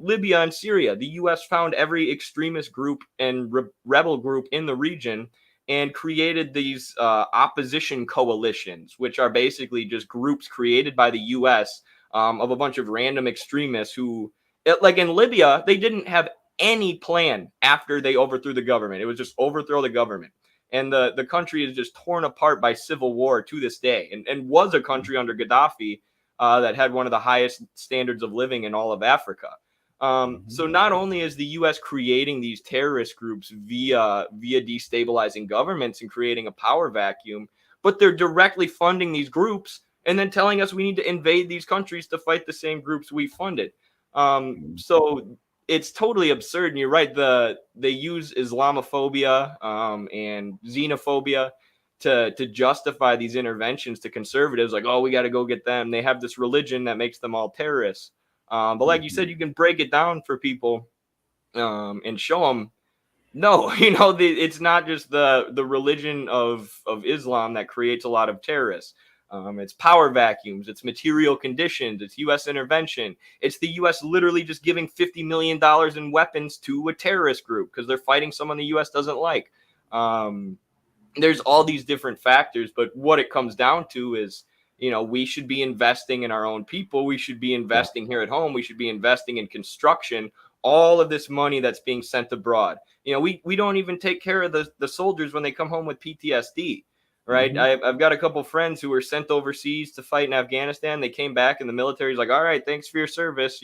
Libya and Syria, the U.S. found every extremist group and rebel group in the region and created these opposition coalitions, which are basically just groups created by the U.S. Of a bunch of random extremists who, like in Libya, they didn't have any plan after they overthrew the government. It was just overthrow the government. And the country is just torn apart by civil war to this day, and was a country under Gaddafi that had one of the highest standards of living in all of Africa. Hmm. So not only is the U.S. creating these terrorist groups via destabilizing governments and creating a power vacuum, but they're directly funding these groups and then telling us we need to invade these countries to fight the same groups we funded. So it's totally absurd. And you're right. They use Islamophobia and xenophobia to justify these interventions to conservatives. Like, oh, we got to go get them. They have this religion that makes them all terrorists. But like you Hmm. said, you can break it down for people and show them. No, it's not just the religion of Islam that creates a lot of terrorists. It's power vacuums, it's material conditions, it's U.S. intervention. It's the U.S. literally just giving $50 million in weapons to a terrorist group because they're fighting someone the U.S. doesn't like. Um, there's all these different factors, but what it comes down to is, we should be investing in our own people. We should be Yeah. investing here at home. We should be investing in construction. All of this money that's being sent abroad. We don't even take care of the soldiers when they come home with PTSD, right? Hmm. I've got a couple friends who were sent overseas to fight in Afghanistan. They came back and the military's like, all right, thanks for your service.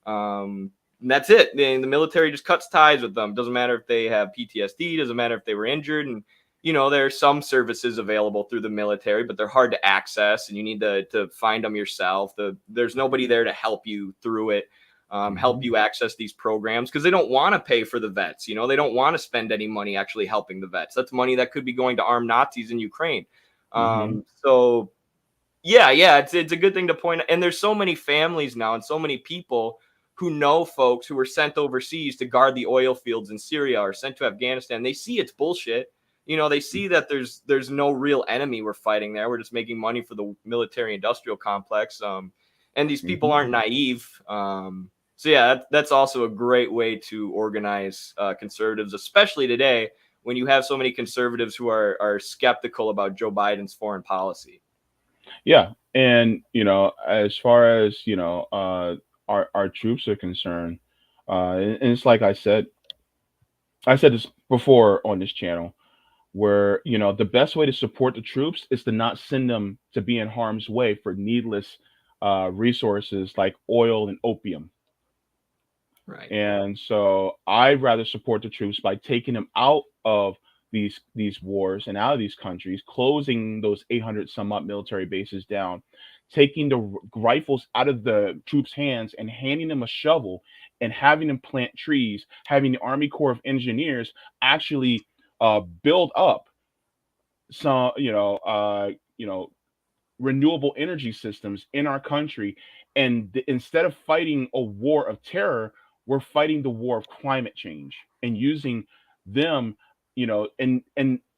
And that's it. The military just cuts ties with them. Doesn't matter if they have PTSD. Doesn't matter if they were injured. And there are some services available through the military, but they're hard to access and you need to find them yourself. There's nobody there to help you through it, help Hmm. you access these programs because they don't want to pay for the vets. They don't want to spend any money actually helping the vets. That's money that could be going to arm Nazis in Ukraine. Hmm. So yeah, it's a good thing to point out. And there's so many families now and so many people who know folks who were sent overseas to guard the oil fields in Syria or sent to Afghanistan. They see it's bullshit. They see that there's no real enemy we're fighting there. We're just making money for the military industrial complex. And these people Hmm. aren't naive. So yeah, that's also a great way to organize conservatives, especially today when you have so many conservatives who are skeptical about Joe Biden's foreign policy. Yeah, and as far as our troops are concerned, and it's like I said this before on this channel, where the best way to support the troops is to not send them to be in harm's way for needless resources like oil and opium. Right. And so I'd rather support the troops by taking them out of these wars and out of these countries, closing those 800 some odd military bases down, taking the rifles out of the troops' hands and handing them a shovel and having them plant trees, having the Army Corps of Engineers actually build up some, renewable energy systems in our country, and instead of fighting a war of terror, we're fighting the war of climate change and using them, and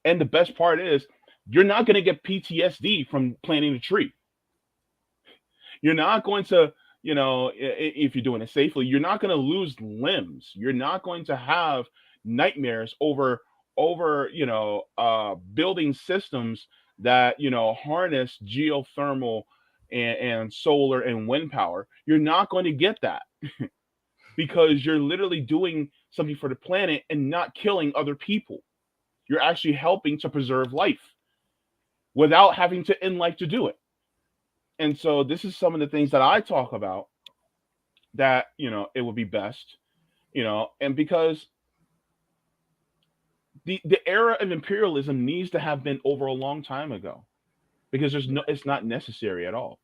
the best part is you're not going to get PTSD from planting a tree. You're not going to, if you're doing it safely, you're not going to lose limbs. You're not going to have nightmares over building systems that harness geothermal and solar and wind power. You're not going to get that because you're literally doing something for the planet and not killing other people. You're actually helping to preserve life without having to end life to do it. And so this is some of the things that I talk about that it would be best, and because the era of imperialism needs to have been over a long time ago, because it's not necessary at all.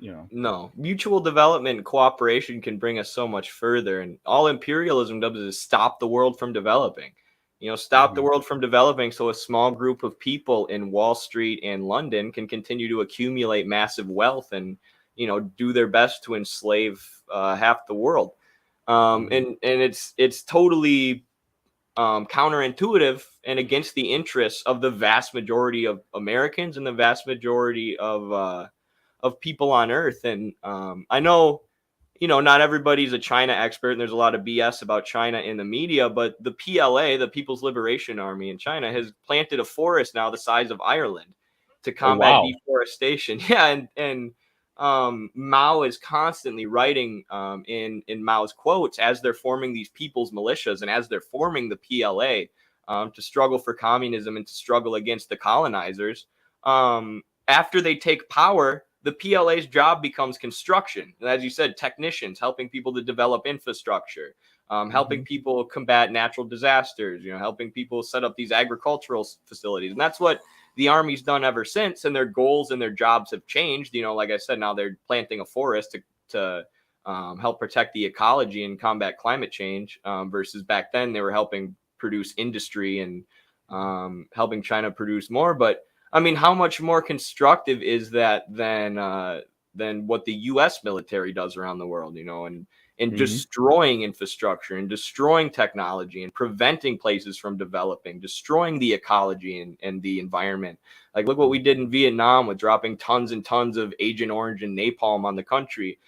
No, mutual development and cooperation can bring us so much further. And all imperialism does is stop the world from developing. Stop the world from developing so a small group of people in Wall Street and London can continue to accumulate massive wealth and, do their best to enslave half the world. And it's totally counterintuitive and against the interests of the vast majority of Americans and the vast majority of people on Earth. And I know, not everybody's a China expert, and there's a lot of BS about China in the media, but the PLA, the People's Liberation Army in China, has planted a forest now the size of Ireland to Oh, combat wow. deforestation. Yeah, and Mao is constantly writing in Mao's quotes as they're forming these people's militias and as they're forming the PLA to struggle for communism and to struggle against the colonizers. After they take power, the PLA's job becomes construction. As you said, technicians, helping people to develop infrastructure, helping people combat natural disasters, helping people set up these agricultural facilities. And that's what the army's done ever since. And their goals and their jobs have changed. Like I said, now they're planting a forest to help protect the ecology and combat climate change, versus back then they were helping produce industry and helping China produce more. But I mean, how much more constructive is that than what the U.S. military does around the world, and destroying infrastructure and destroying technology and preventing places from developing, destroying the ecology and the environment. Like, look what we did in Vietnam with dropping tons and tons of Agent Orange and napalm on the country,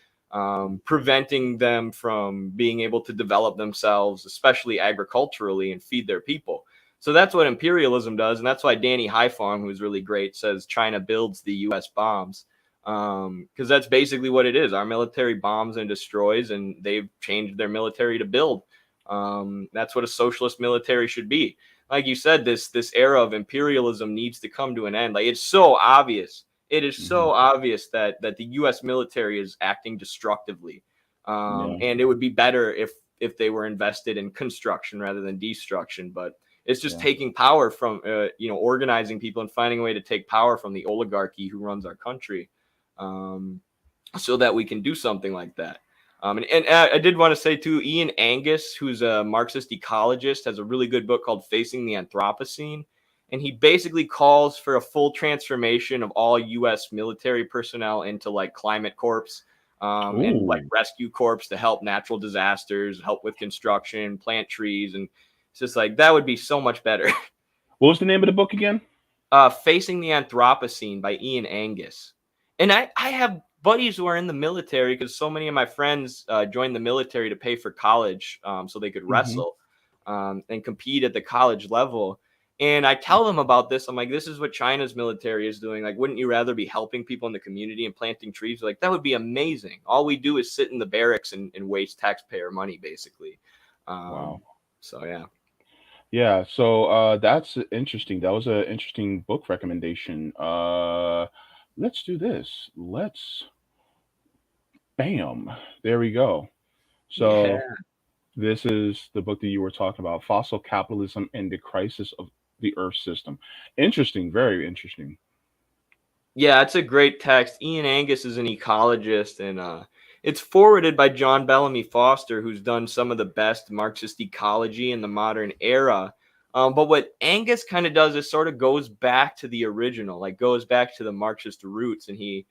preventing them from being able to develop themselves, especially agriculturally, and feed their people. So that's what imperialism does, and that's why Danny Haiphong, who's really great, says China builds the U.S. bombs, because that's basically what it is. Our military bombs and destroys, and they've changed their military to build. That's what a socialist military should be. Like you said, this era of imperialism needs to come to an end. Like, it's so obvious. It is so obvious that the U.S. military is acting destructively, and it would be better if they were invested in construction rather than destruction. But it's just taking power from, organizing people and finding a way to take power from the oligarchy who runs our country, so that we can do something like that. And I did want to say too, Ian Angus, who's a Marxist ecologist, has a really good book called Facing the Anthropocene. And he basically calls for a full transformation of all U.S. military personnel into like climate corps, and like rescue corps to help natural disasters, help with construction, plant trees. And it's just like, that would be so much better. What was the name of the book again? Facing the Anthropocene by Ian Angus. And I have buddies who are in the military, because so many of my friends joined the military to pay for college, so they could wrestle and compete at the college level. And I tell them about this. I'm like, this is what China's military is doing. Like, wouldn't you rather be helping people in the community and planting trees? They're like, that would be amazing. All we do is sit in the barracks and waste taxpayer money, basically. Wow. So, yeah. Yeah, so that's interesting. That was an interesting book recommendation. Let's do this. Bam. There we go. So this is the book that you were talking about, Fossil Capitalism and the Crisis of the Earth System. Interesting, very interesting. Yeah, it's a great text. Ian Angus is an ecologist, and it's forwarded by John Bellamy Foster, who's done some of the best Marxist ecology in the modern era. But what Angus kind of does is sort of goes back to the original, like goes back to the Marxist roots. And he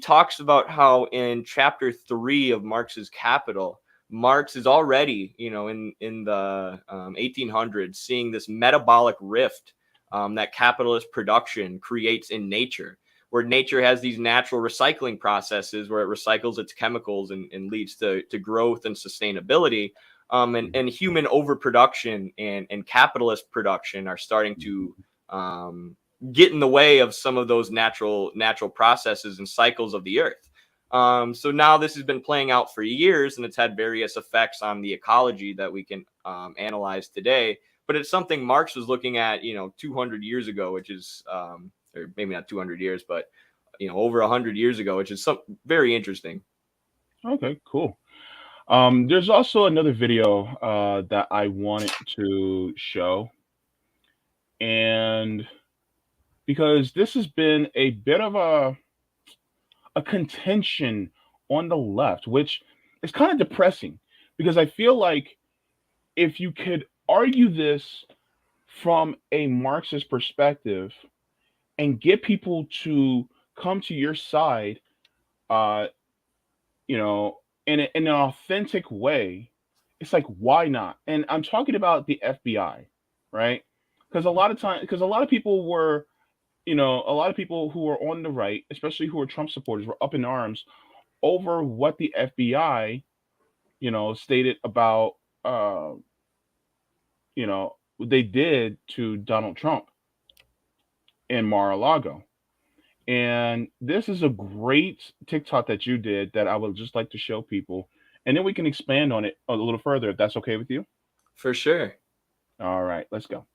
talks about how in chapter 3 of Marx's Capital, Marx is already, in the 1800s, seeing this metabolic rift that capitalist production creates in nature, where nature has these natural recycling processes where it recycles its chemicals and leads to growth and sustainability. And human overproduction and capitalist production are starting to get in the way of some of those natural processes and cycles of the earth. So now this has been playing out for years, and it's had various effects on the ecology that we can analyze today. But it's something Marx was looking at, 200 years ago, which is, or maybe not 200 years, but over 100 years ago, which is very interesting. Okay, cool. There's also another video that I wanted to show, and because this has been a bit of a contention on the left, which is kind of depressing because I feel like if you could argue this from a Marxist perspective and get people to come to your side, uh, you know, in an authentic way, it's like, why not? And I'm talking about the FBI, right? Because a lot of people were, a lot of people who were on the right, especially who were Trump supporters, were up in arms over what the FBI, stated about, they did to Donald Trump in Mar-a-Lago. And this is a great TikTok that you did that I would just like to show people. And then we can expand on it a little further if that's okay with you. For sure. All right, let's go.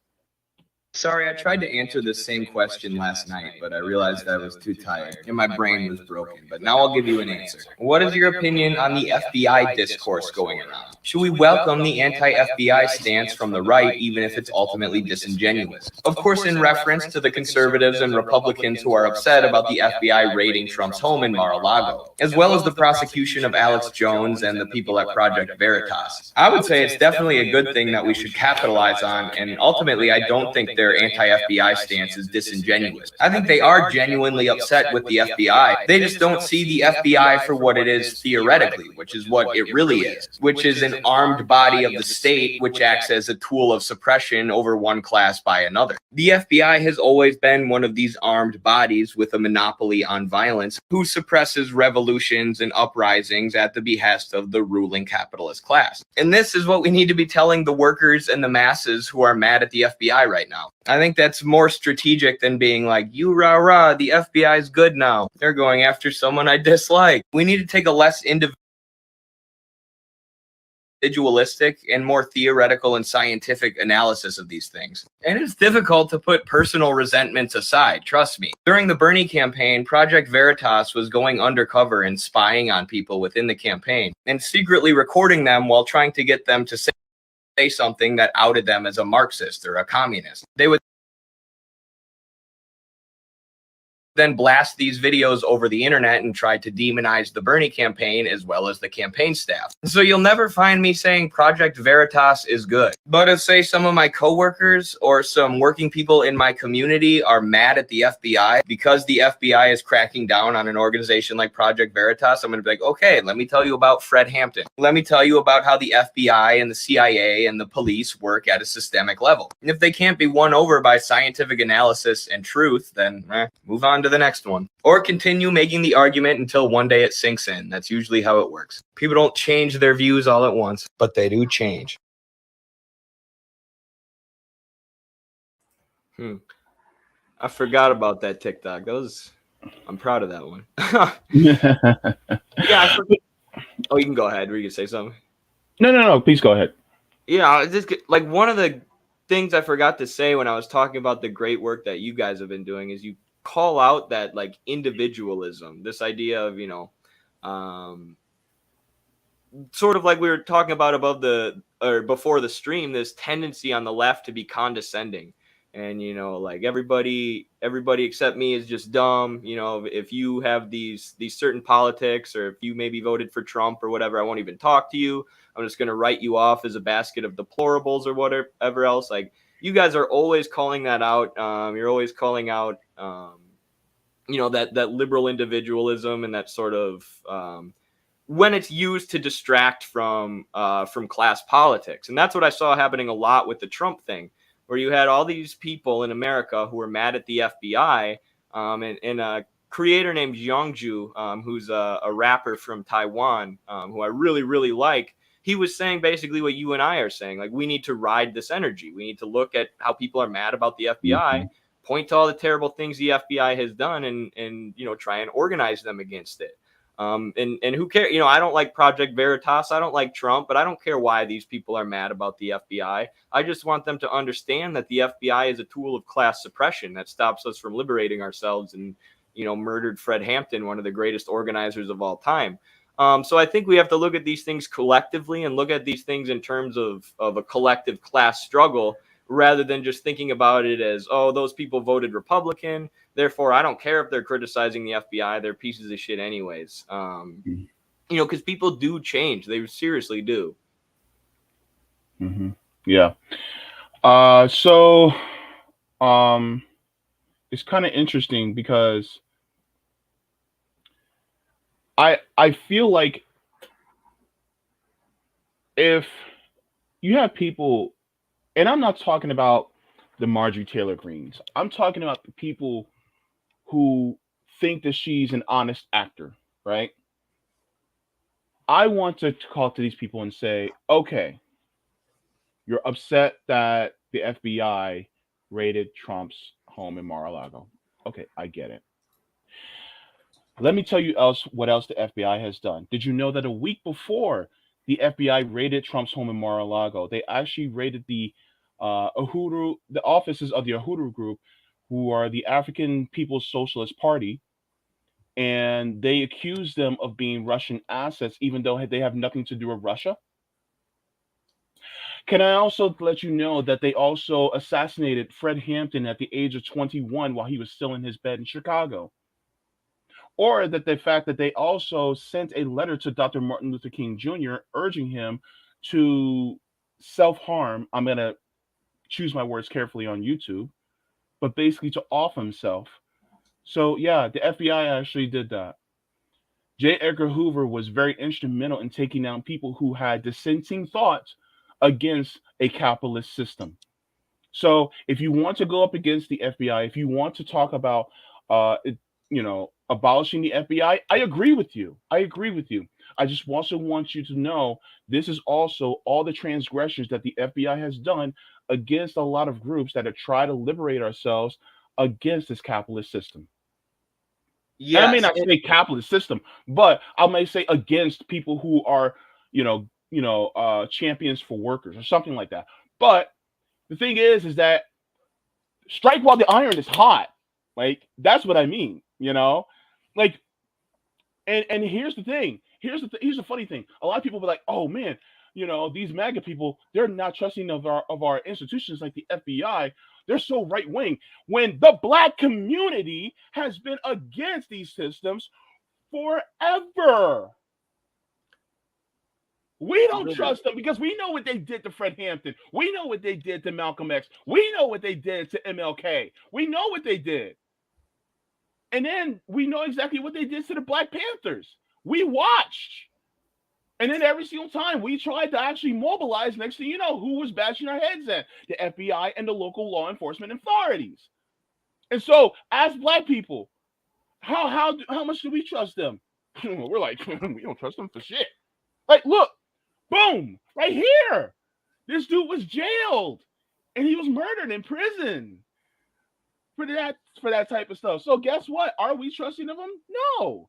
Sorry, I tried to answer this same question last night, but I realized I was too tired and my brain was broken. But now I'll give you an answer. What is your opinion on the FBI discourse going around? Should we welcome the anti-FBI stance from the right, even if it's ultimately disingenuous? Of course, in reference to the conservatives and Republicans who are upset about the FBI raiding Trump's home in Mar-a-Lago, as well as the prosecution of Alex Jones and the people at Project Veritas. I would say it's definitely a good thing that we should capitalize on, and ultimately I don't think their anti-FBI stance is disingenuous. I think they are genuinely upset with the FBI. They just don't see the FBI for what it is theoretically, which is what it really is, which is an armed body of the state which acts as a tool of suppression over one class by another. The FBI has always been one of these armed bodies with a monopoly on violence who suppresses revolutions and uprisings at the behest of the ruling capitalist class. And this is what we need to be telling the workers and the masses who are mad at the FBI right now. I think that's more strategic than being like, you rah rah, the FBI is good now. They're going after someone I dislike. We need to take a less individualistic and more theoretical and scientific analysis of these things. And it's difficult to put personal resentments aside, trust me. During the Bernie campaign, Project Veritas was going undercover and spying on people within the campaign and secretly recording them while trying to get them to say something that outed them as a Marxist or a communist. They would then blast these videos over the internet and try to demonize the Bernie campaign as well as the campaign staff. So you'll never find me saying Project Veritas is good. But if, say, some of my coworkers or some working people in my community are mad at the FBI because the FBI is cracking down on an organization like Project Veritas, I'm going to be like, okay, let me tell you about Fred Hampton. Let me tell you about how the FBI and the CIA and the police work at a systemic level. And if they can't be won over by scientific analysis and truth, then move on to the next one. Or continue making the argument until one day it sinks in. That's usually how it works. People don't change their views all at once, but they do change. I forgot about that TikTok. I'm proud of that one. Yeah, I forget. Oh, you can go ahead. Were you gonna say something? No. Please go ahead. Yeah, like one of the things I forgot to say when I was talking about the great work that you guys have been doing is you call out that like individualism, this idea of, sort of like we were talking about before the stream, this tendency on the left to be condescending. And, like everybody except me is just dumb. If you have these certain politics, or if you maybe voted for Trump or whatever, I won't even talk to you. I'm just going to write you off as a basket of deplorables or whatever else. Like, you guys are always calling that out. You're always calling out, that liberal individualism and that sort of when it's used to distract from class politics. And that's what I saw happening a lot with the Trump thing, where you had all these people in America who were mad at the FBI, and a creator named Yongju, who's a rapper from Taiwan, who I really, really like. He was saying basically what you and I are saying, like, we need to ride this energy. We need to look at how people are mad about the FBI, point to all the terrible things the FBI has done, and try and organize them against it. And who cares? I don't like Project Veritas. I don't like Trump, but I don't care why these people are mad about the FBI. I just want them to understand that the FBI is a tool of class suppression that stops us from liberating ourselves, and murdered Fred Hampton, one of the greatest organizers of all time. So I think we have to look at these things collectively and look at these things in terms of a collective class struggle, rather than just thinking about it as, oh, those people voted Republican, therefore I don't care if they're criticizing the FBI, they're pieces of shit anyways. Because people do change. They seriously do. Mm-hmm. Yeah. So it's kind of interesting because I feel like if you have people, and I'm not talking about the Marjorie Taylor Greens, I'm talking about the people who think that she's an honest actor, right? I want to talk to these people and say, okay, you're upset that the FBI raided Trump's home in Mar-a-Lago. Okay, I get it. Let me tell you what else the FBI has done. Did you know that a week before the FBI raided Trump's home in Mar-a-Lago, they actually raided the the offices of the Uhuru Group, who are the African People's Socialist Party, and they accused them of being Russian assets, even though they have nothing to do with Russia. Can I also let you know that they also assassinated Fred Hampton at the age of 21 while he was still in his bed in Chicago? Or that the fact that they also sent a letter to Dr. Martin Luther King Jr. urging him to self-harm. I'm going to choose my words carefully on YouTube, but basically to off himself. So yeah, the FBI actually did that. J. Edgar Hoover was very instrumental in taking down people who had dissenting thoughts against a capitalist system. So if you want to go up against the FBI, if you want to talk about, abolishing the FBI, I agree with you. I agree with you. I just also want you to know this is also all the transgressions that the FBI has done against a lot of groups that have tried to liberate ourselves against this capitalist system. And I may Yes. not say capitalist system, but I may say against people who are, champions for workers or something like that. But the thing is that strike while the iron is hot. Like that's what I mean, like, and here's the thing. Here's the funny thing. A lot of people be like, oh man, these MAGA people, they're not trusting of our institutions like the FBI. They're so right wing. When the black community has been against these systems forever. We don't trust them because we know what they did to Fred Hampton. We know what they did to Malcolm X. We know what they did to MLK. We know what they did. And then we know exactly what they did to the Black Panthers. We watched. And then every single time we tried to actually mobilize, next thing you know, who was bashing our heads in? The FBI and the local law enforcement authorities. And so, as black people, how much do we trust them? We're like, we don't trust them for shit. Like, look, boom, right here. This dude was jailed and he was murdered in prison for that type of stuff. So guess what? Are we trusting of them? No.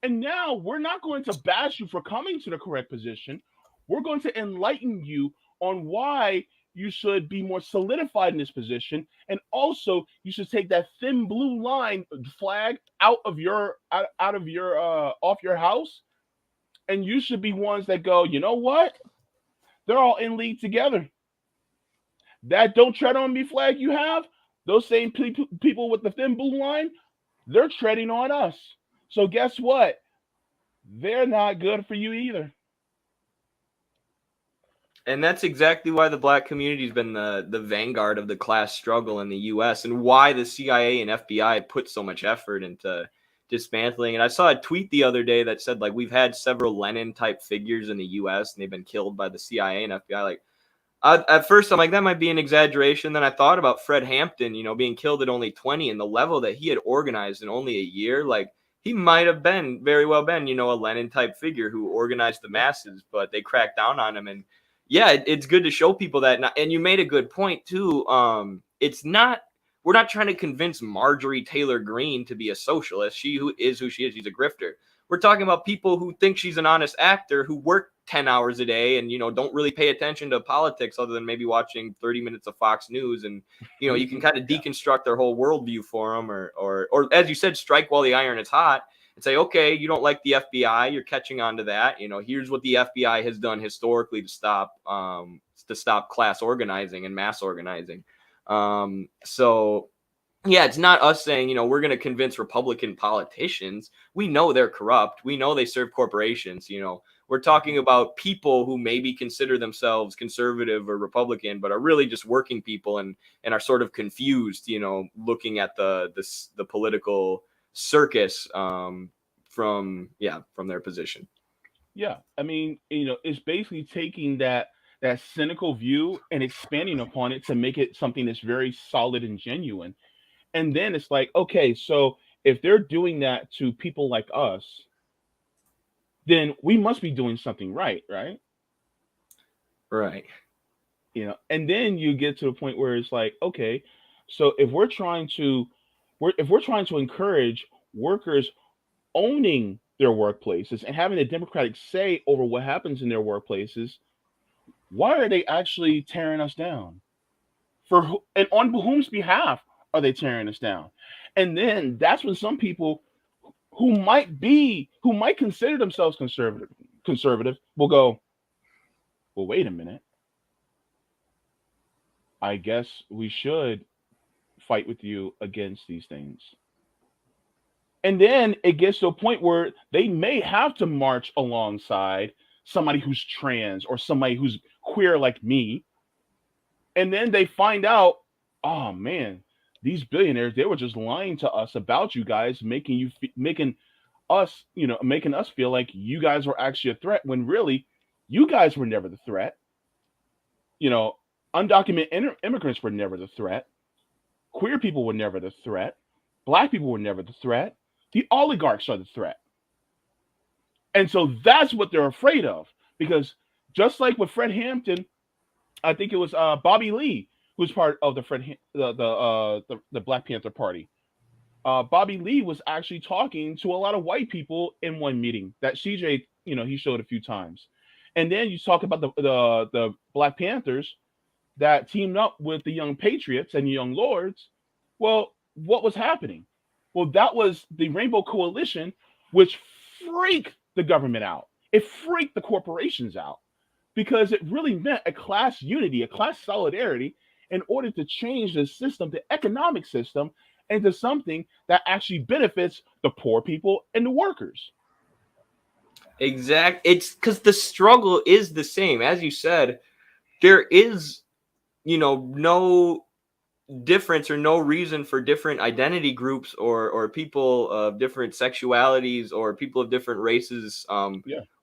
And now we're not going to bash you for coming to the correct position. We're going to enlighten you on why you should be more solidified in this position, and also you should take that thin blue line flag out of your off your house, and you should be ones that go, you know what? They're all in league together. That don't tread on me flag you have, those same people with the thin blue line, they're treading on us. So guess what? They're not good for you either. And that's exactly why the black community has been the vanguard of the class struggle in the U.S. and why the CIA and FBI put so much effort into dismantling. And I saw a tweet the other day that said, like, we've had several Lenin type figures in the U.S. and they've been killed by the CIA and FBI. Like, at first I'm like, that might be an exaggeration. Then I thought about Fred Hampton, being killed at only 20 and the level that he had organized in only a year. Like, he might have very well been, a Lenin type figure who organized the masses, but they cracked down on him. And yeah, it's good to show people that. And you made a good point too. We're not trying to convince Marjorie Taylor Greene to be a socialist. She who she is, she's a grifter. We're talking about people who think she's an honest actor who work 10 hours a day and, don't really pay attention to politics other than maybe watching 30 minutes of Fox News. And, you can kind of deconstruct their whole worldview for them or as you said, strike while the iron is hot and say, okay, you don't like the FBI. You're catching on to that. Here's what the FBI has done historically to stop class organizing and mass organizing. So yeah, it's not us saying, we're going to convince Republican politicians. We know they're corrupt. We know they serve corporations. We're talking about people who maybe consider themselves conservative or Republican, but are really just working people and are sort of confused, looking at the political circus from their position. Yeah, I mean, it's basically taking that cynical view and expanding upon it to make it something that's very solid and genuine. And then it's like, okay, so if they're doing that to people like us, then we must be doing something right, right? Right. And then you get to the point where it's like, okay, so if we're trying to encourage workers owning their workplaces and having a democratic say over what happens in their workplaces, why are they actually tearing us down? And on whom's behalf are they tearing us down? And then that's when some people who might consider themselves conservative will go, well, wait a minute. I guess we should fight with you against these things. And then it gets to a point where they may have to march alongside somebody who's trans or somebody who's queer like me. And then they find out, oh man, these billionaires, they were just lying to us about you guys, making us feel like you guys were actually a threat when really you guys were never the threat. Undocumented immigrants were never the threat. Queer people were never the threat. Black people were never the threat. The oligarchs are the threat. And so that's what they're afraid of. Because just like with Fred Hampton, I think it was Bobby Lee who was part of the Black Panther Party. Bobby Lee was actually talking to a lot of white people in one meeting that CJ, he showed a few times. And then you talk about the Black Panthers that teamed up with the Young Patriots and the Young Lords. Well, what was happening? Well, that was the Rainbow Coalition, which freaked the government out. It freaked the corporations out because it really meant a class unity, a class solidarity in order to change the system, the economic system, into something that actually benefits the poor people and the workers. It's because the struggle is the same. As you said, there is, no difference or no reason for different identity groups or people of different sexualities or people of different races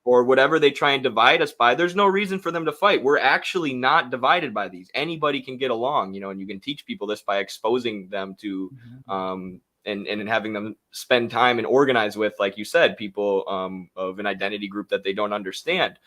or whatever they try and divide us by. There's no reason for them to fight. We're actually not divided by these. Anybody can get along, and you can teach people this by exposing them to and having them spend time and organize with, like you said, people of an identity group that they don't understand.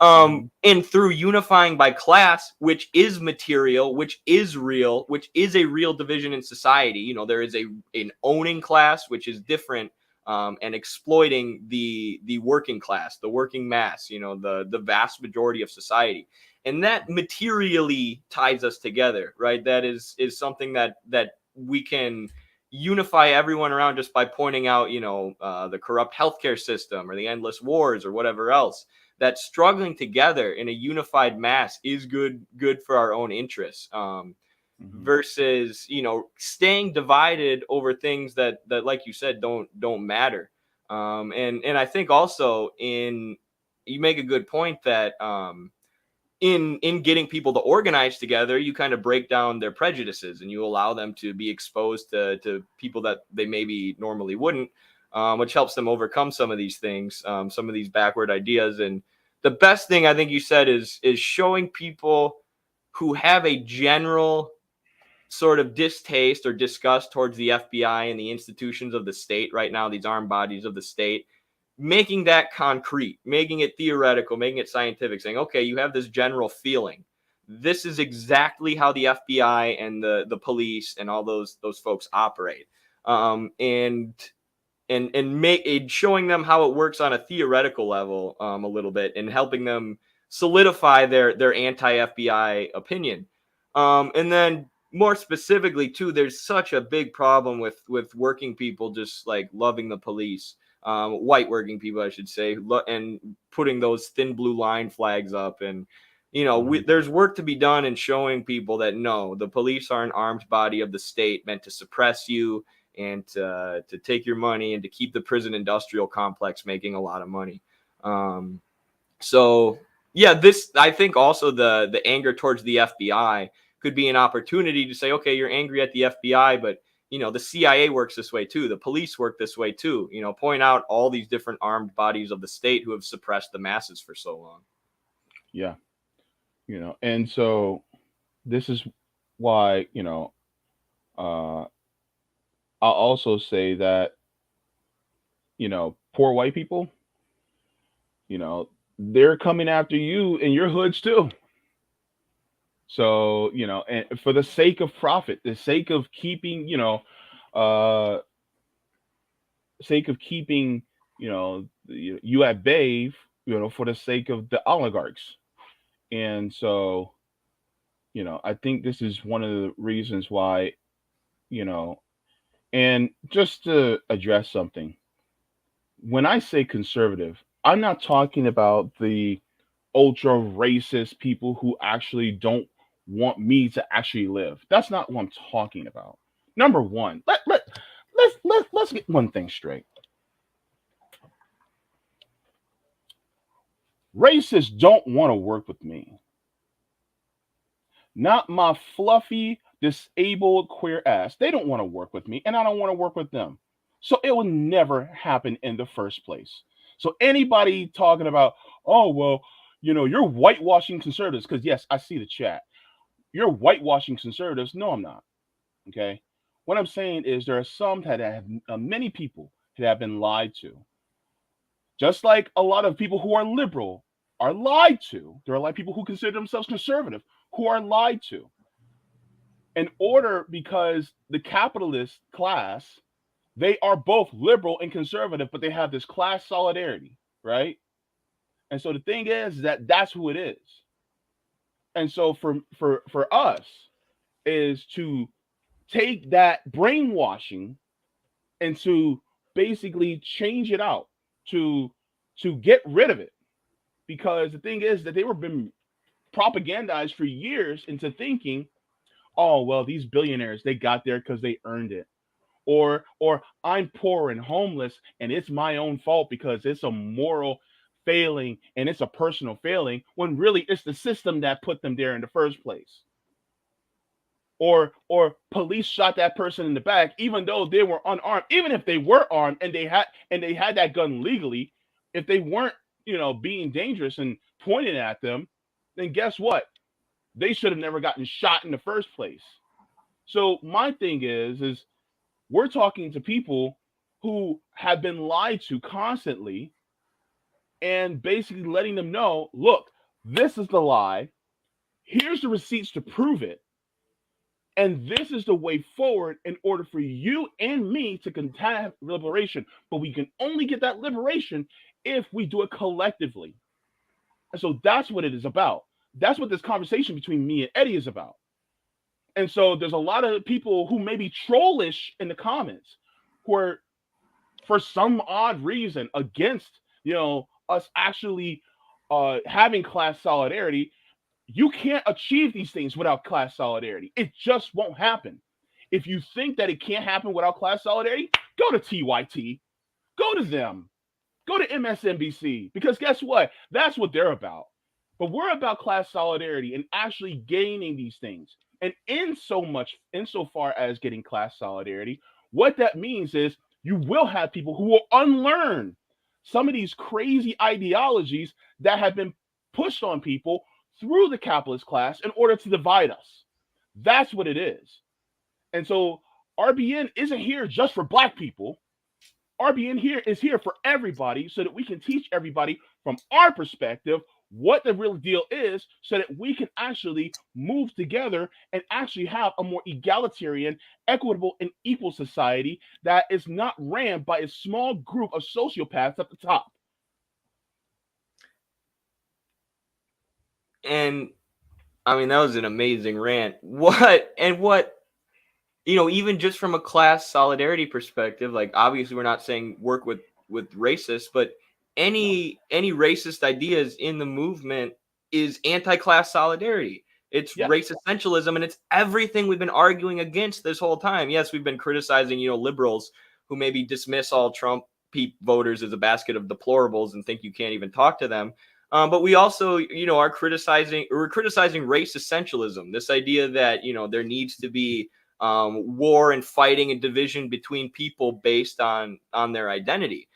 And through unifying by class, which is material, which is real, which is a real division in society. There is an owning class, which is different, and exploiting the working class, the working mass, the vast majority of society. And that materially ties us together, right? That is something that we can unify everyone around just by pointing out, the corrupt healthcare system or the endless wars or whatever else. That struggling together in a unified mass is good for our own interests, versus staying divided over things that like you said don't matter. And I think also you make a good point that in getting people to organize together, you kind of break down their prejudices and you allow them to be exposed to people that they maybe normally wouldn't, which helps them overcome some of these things, some of these backward ideas. And the best thing I think you said is showing people who have a general sort of distaste or disgust towards the FBI and the institutions of the state right now, these armed bodies of the state, making that concrete, making it theoretical, making it scientific, saying, okay, you have this general feeling. This is exactly how the FBI and the police and all those folks operate. And showing them how it works on a theoretical level a little bit, and helping them solidify their anti-FBI opinion. And then more specifically too, there's such a big problem with working people just like loving the police, white working people, I should say, and putting those thin blue line flags up. And there's work to be done in showing people that no, the police are an armed body of the state meant to suppress you and to take your money and to keep the prison industrial complex making a lot of money. So yeah, I think also the anger towards the FBI could be an opportunity to say, okay, you're angry at the FBI, but the CIA works this way too. The police work this way too. Point out all these different armed bodies of the state who have suppressed the masses for so long. Yeah. And so this is why, I'll also say that, poor white people, they're coming after you in your hoods too. So, and for the sake of profit, the sake of keeping, uh, sake of keeping, you at bay, for the sake of the oligarchs. And so, I think this is one of the reasons why, you know, and just to address something, when I say conservative, I'm not talking about the ultra racist people who actually don't want me to actually live. That's not what I'm talking about. Number one, let's get one thing straight. Racists don't want to work with me. Not my fluffy, disabled queer ass. They don't want to work with me, and I don't want to work with them. So it will never happen in the first place. So anybody talking about, oh well, you're whitewashing conservatives, because yes, I see the chat. You're whitewashing conservatives. No, I'm not. Okay. What I'm saying is there are some that have many people that have been lied to. Just like a lot of people who are liberal are lied to. There are a lot of people who consider themselves conservative who are lied to. In order, because the capitalist class, they are both liberal and conservative, but they have this class solidarity, right? And so the thing is that that's who it is. And so for us is to take that brainwashing and to basically change it out, to get rid of it, because the thing is that they were been propagandized for years into thinking, oh well, these billionaires, they got there because they earned it, or I'm poor and homeless and it's my own fault because it's a moral failing and it's a personal failing, when really it's the system that put them there in the first place. Or police shot that person in the back even though they were unarmed. Even if they were armed and they had that gun legally, if they weren't being dangerous and pointing at them, then guess what, they should have never gotten shot in the first place. So my thing is we're talking to people who have been lied to constantly, and basically letting them know, look, this is the lie, here's the receipts to prove it, and this is the way forward in order for you and me to have liberation. But we can only get that liberation if we do it collectively. And so that's what it is about. That's what this conversation between me and Eddie is about. And so there's a lot of people who may be trollish in the comments who are, for some odd reason, against us actually having class solidarity. You can't achieve these things without class solidarity. It just won't happen. If you think that it can't happen without class solidarity, go to TYT, go to them, go to MSNBC, because guess what? That's what they're about. But we're about class solidarity and actually gaining these things. And insofar as getting class solidarity, what that means is you will have people who will unlearn some of these crazy ideologies that have been pushed on people through the capitalist class in order to divide us. That's what it is. And so RBN isn't here just for black people. RBN here is here for everybody so that we can teach everybody from our perspective what the real deal is so that we can actually move together and actually have a more egalitarian, equitable, and equal society that is not ran by a small group of sociopaths at the top. And I mean, that was an amazing rant. Even just from a class solidarity perspective, like obviously we're not saying work with racists, but any racist ideas in the movement is anti-class solidarity. It's race essentialism, and it's everything we've been arguing against this whole time. Yes, we've been criticizing, liberals who maybe dismiss all Trump voters as a basket of deplorables and think you can't even talk to them. But we also, are criticizing race essentialism. This idea that, there needs to be war and fighting and division between people based on their identity.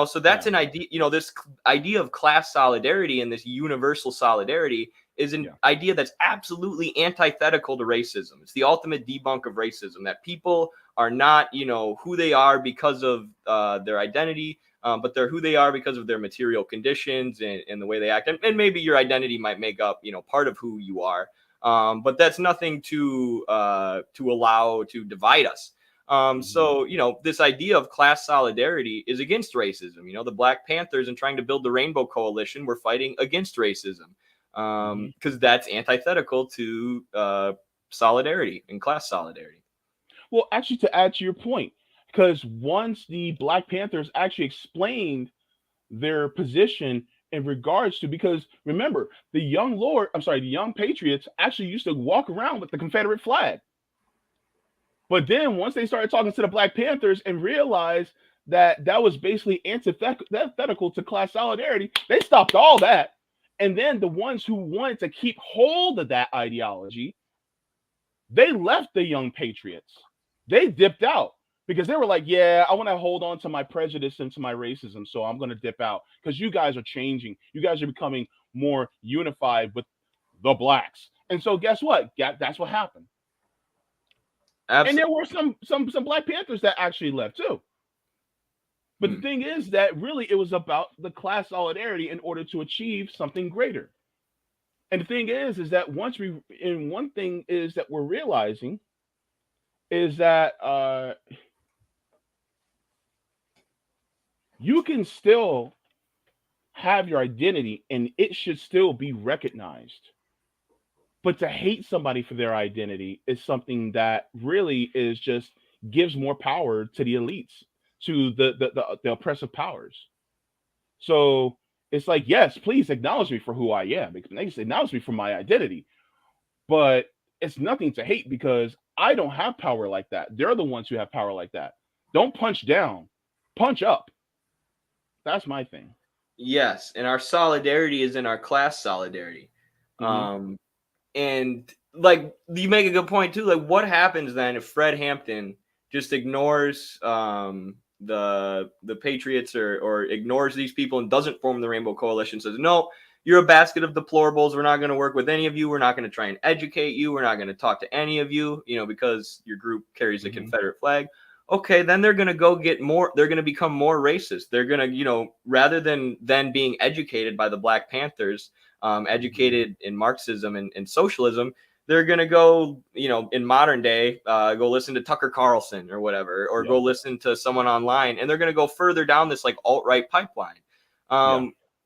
So that's an idea. This idea of class solidarity and this universal solidarity is an idea that's absolutely antithetical to racism. It's the ultimate debunk of racism, that people are not, who they are because of their identity, but they're who they are because of their material conditions and the way they act. And maybe your identity might make up, part of who you are. But that's nothing to allow to divide us. So, this idea of class solidarity is against racism. The Black Panthers, and trying to build the Rainbow Coalition, were fighting against racism because that's antithetical to solidarity and class solidarity. Well, actually, to add to your point, because once the Black Panthers actually explained their position in regards to, because remember, the young patriots actually used to walk around with the Confederate flag. But then once they started talking to the Black Panthers and realized that that was basically antithetical to class solidarity, they stopped all that. And then the ones who wanted to keep hold of that ideology, they left the young patriots. They dipped out because they were like, yeah, I want to hold on to my prejudice and to my racism, so I'm going to dip out because you guys are changing. You guys are becoming more unified with the blacks. And so guess what? That's what happened. Absolutely. And there were some Black Panthers that actually left too. But the thing is that really it was about the class solidarity in order to achieve something greater. And the thing is that one thing is that we're realizing is that you can still have your identity and it should still be recognized. But to hate somebody for their identity is something that really is just gives more power to the elites, to the oppressive powers. So it's like, yes, please acknowledge me for who I am. Acknowledge me for my identity. But it's nothing to hate because I don't have power like that. They're the ones who have power like that. Don't punch down, punch up. That's my thing. Yes, and our solidarity is in our class solidarity. And like you make a good point too. Like, what happens then if Fred Hampton just ignores the Patriots or ignores these people and doesn't form the Rainbow Coalition? Says, no, you're a basket of deplorables. We're not going to work with any of you. We're not going to try and educate you. We're not going to talk to any of you. Because your group carries the Confederate flag. Okay, then they're going to go get more. They're going to become more racist. They're going to, rather than being educated by the Black Panthers, educated in Marxism and socialism, they're going to go, in modern day, go listen to Tucker Carlson or whatever, or go listen to someone online. And they're going to go further down this like alt-right pipeline.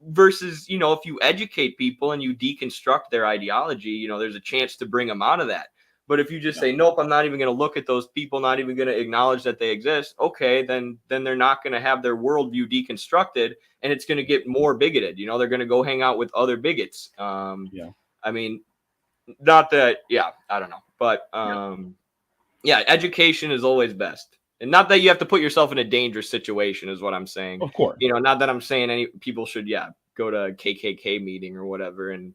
Versus, if you educate people and you deconstruct their ideology, there's a chance to bring them out of that. But if you just say, nope, I'm not even going to look at those people, not even going to acknowledge that they exist, okay, then they're not going to have their worldview deconstructed, and it's going to get more bigoted. They're going to go hang out with other bigots. I mean, not that, I don't know. But, education is always best. And not that you have to put yourself in a dangerous situation is what I'm saying. Of course. Not that I'm saying any people should, go to a KKK meeting or whatever and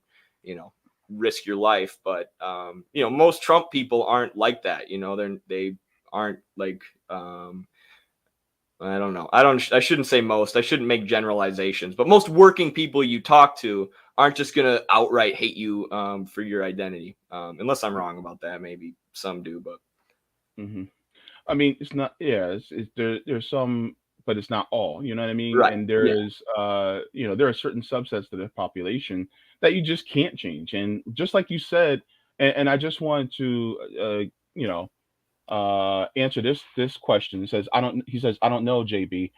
risk your life. But most Trump people aren't like that. They aren't like I don't know. I shouldn't say most. I shouldn't make generalizations. But most working people you talk to aren't just gonna outright hate you for your identity. Unless I'm wrong about that. Maybe some do, but Hmm. I mean, it's not. Yeah, there's some, but it's not all. You know what I mean? right. And Yeah. there are certain subsets of the population that you just can't change. And just like you said, and I just wanted to, answer this question. It says, I don't. He says, I don't know, JB.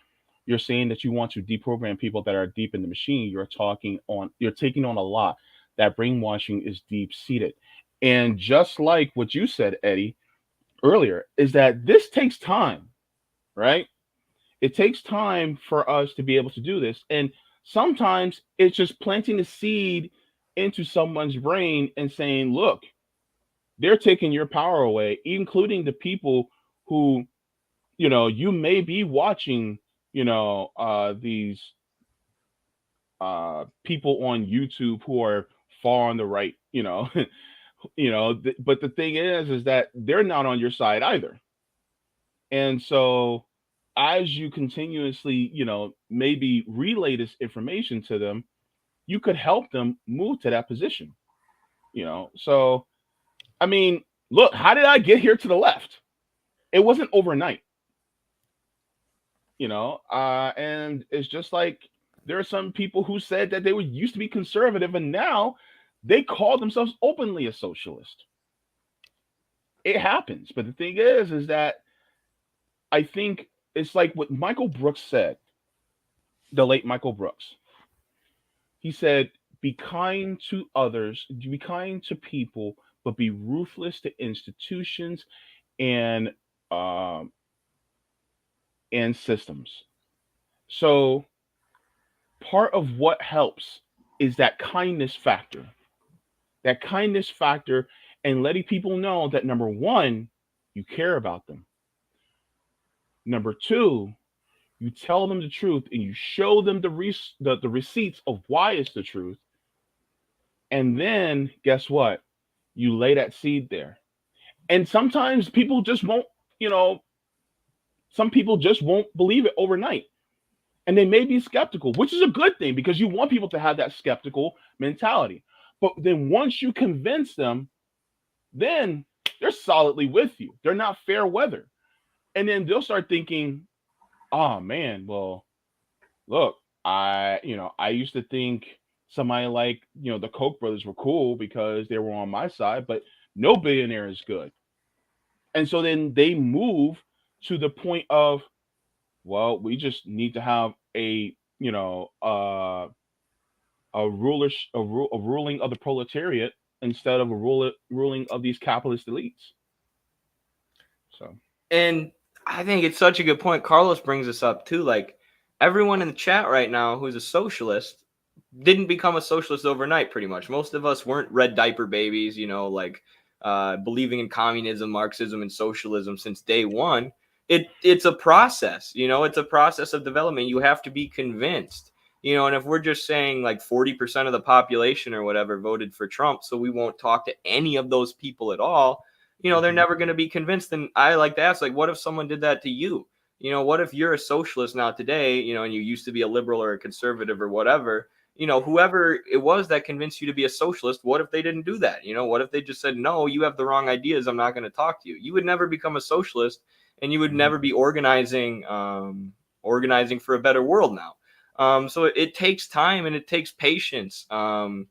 You're saying that you want to deprogram people that are deep in the machine. You're taking on a lot. That brainwashing is deep seated. And just like what you said, Eddie, earlier, is that this takes time, right? It takes time for us to be able to do this. And sometimes it's just planting a seed into someone's brain and saying, look, they're taking your power away, including the people who, you may be watching, these people on YouTube who are far on the right, but the thing is that they're not on your side either. And so, as you continuously, maybe relay this information to them, you could help them move to that position, So, I mean, look, how did I get here to the left? It wasn't overnight, and it's just like there are some people who said that they were used to be conservative and now they call themselves openly a socialist. It happens. But the thing is that I think it's like what Michael Brooks said, the late Michael Brooks. He said, be kind to others, be kind to people, but be ruthless to institutions and um, and systems. So part of what helps is that kindness factor, and letting people know that number one, you care about them. Number two, you tell them the truth and you show them the receipts of why it's the truth. And then guess what? You lay that seed there. And sometimes people just won't, you know, some people just won't believe it overnight. And they may be skeptical, which is a good thing because you want people to have that skeptical mentality. But then once you convince them, then they're solidly with you. They're not fair weather. And then they'll start thinking, oh man, well, look, I used to think somebody like, the Koch brothers were cool because they were on my side, but no billionaire is good. And so then they move to the point of, well, we just need to have a ruling of the proletariat instead of ruling of these capitalist elites. So, And I think it's such a good point. Carlos brings this up too. Like, everyone in the chat right now who's a socialist didn't become a socialist overnight, pretty much. Most of us weren't red diaper babies, believing in communism, Marxism, and socialism since day one. It's a process, it's a process of development. You have to be convinced, and if we're just saying like 40% of the population or whatever voted for Trump, so we won't talk to any of those people at all, they're never going to be convinced. And I like to ask, like, what if someone did that to you? What if you're a socialist now today, and you used to be a liberal or a conservative or whatever, whoever it was that convinced you to be a socialist, what if they didn't do that? What if they just said, no, you have the wrong ideas, I'm not going to talk to you? You would never become a socialist, and you would never be organizing for a better world now. So it takes time and it takes patience. And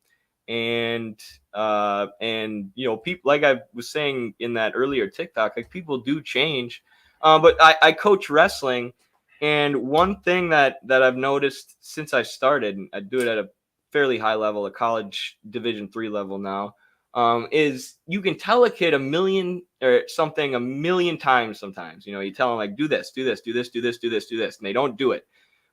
people, like I was saying in that earlier TikTok, like, people do change. But I coach wrestling, and one thing that I've noticed since I started, and I do it at a fairly high level, a college Division III level now, is you can tell a kid a million times sometimes. You tell them, like, do this, do this, do this, do this, do this, do this, and they don't do it.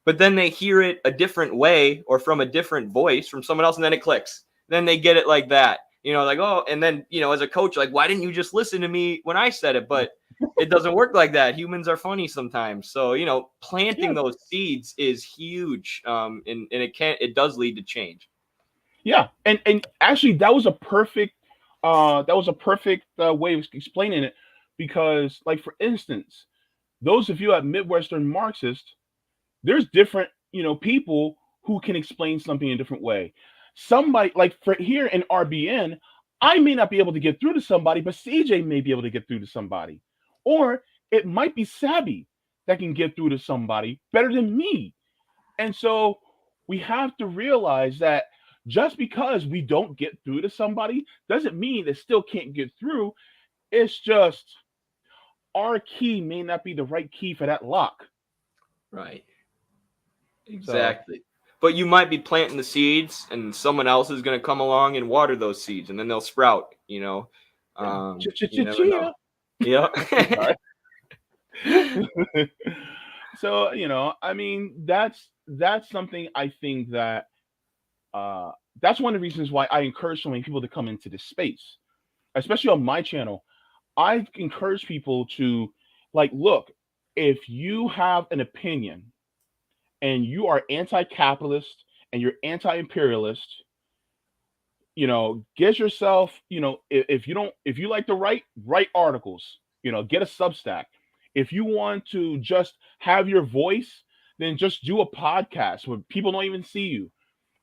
But then they hear it a different way or from a different voice from someone else, and then it clicks. Then they get it like that. Like, oh, and then, as a coach, like, why didn't you just listen to me when I said it? But it doesn't work like that. Humans are funny sometimes. So, planting those seeds is huge. And it does lead to change. Yeah, and actually that was a perfect way of explaining it, because like for instance, those of you at Midwestern Marxist, there's different people who can explain something in a different way. Somebody like for here in RBN, I may not be able to get through to somebody, but CJ may be able to get through to somebody, or it might be Sabby that can get through to somebody better than me. And so we have to realize that just because we don't get through to somebody doesn't mean it still can't get through. It's just our key may not be the right key for that lock. Right. So Exactly. But you might be planting the seeds, and someone else is going to come along and water those seeds, and then they'll sprout. yeah, You never know. Ch-ch-ch-chia. Yeah. I'm sorry. So I mean, that's something I think that uh, that's one of the reasons why I encourage so many people to come into this space, especially on my channel. I encourage people to like look, if you have an opinion and you are anti-capitalist and you're anti-imperialist, get yourself, if you don't, if you like to write articles, get a Substack. If you want to just have your voice, then just do a podcast where people don't even see you.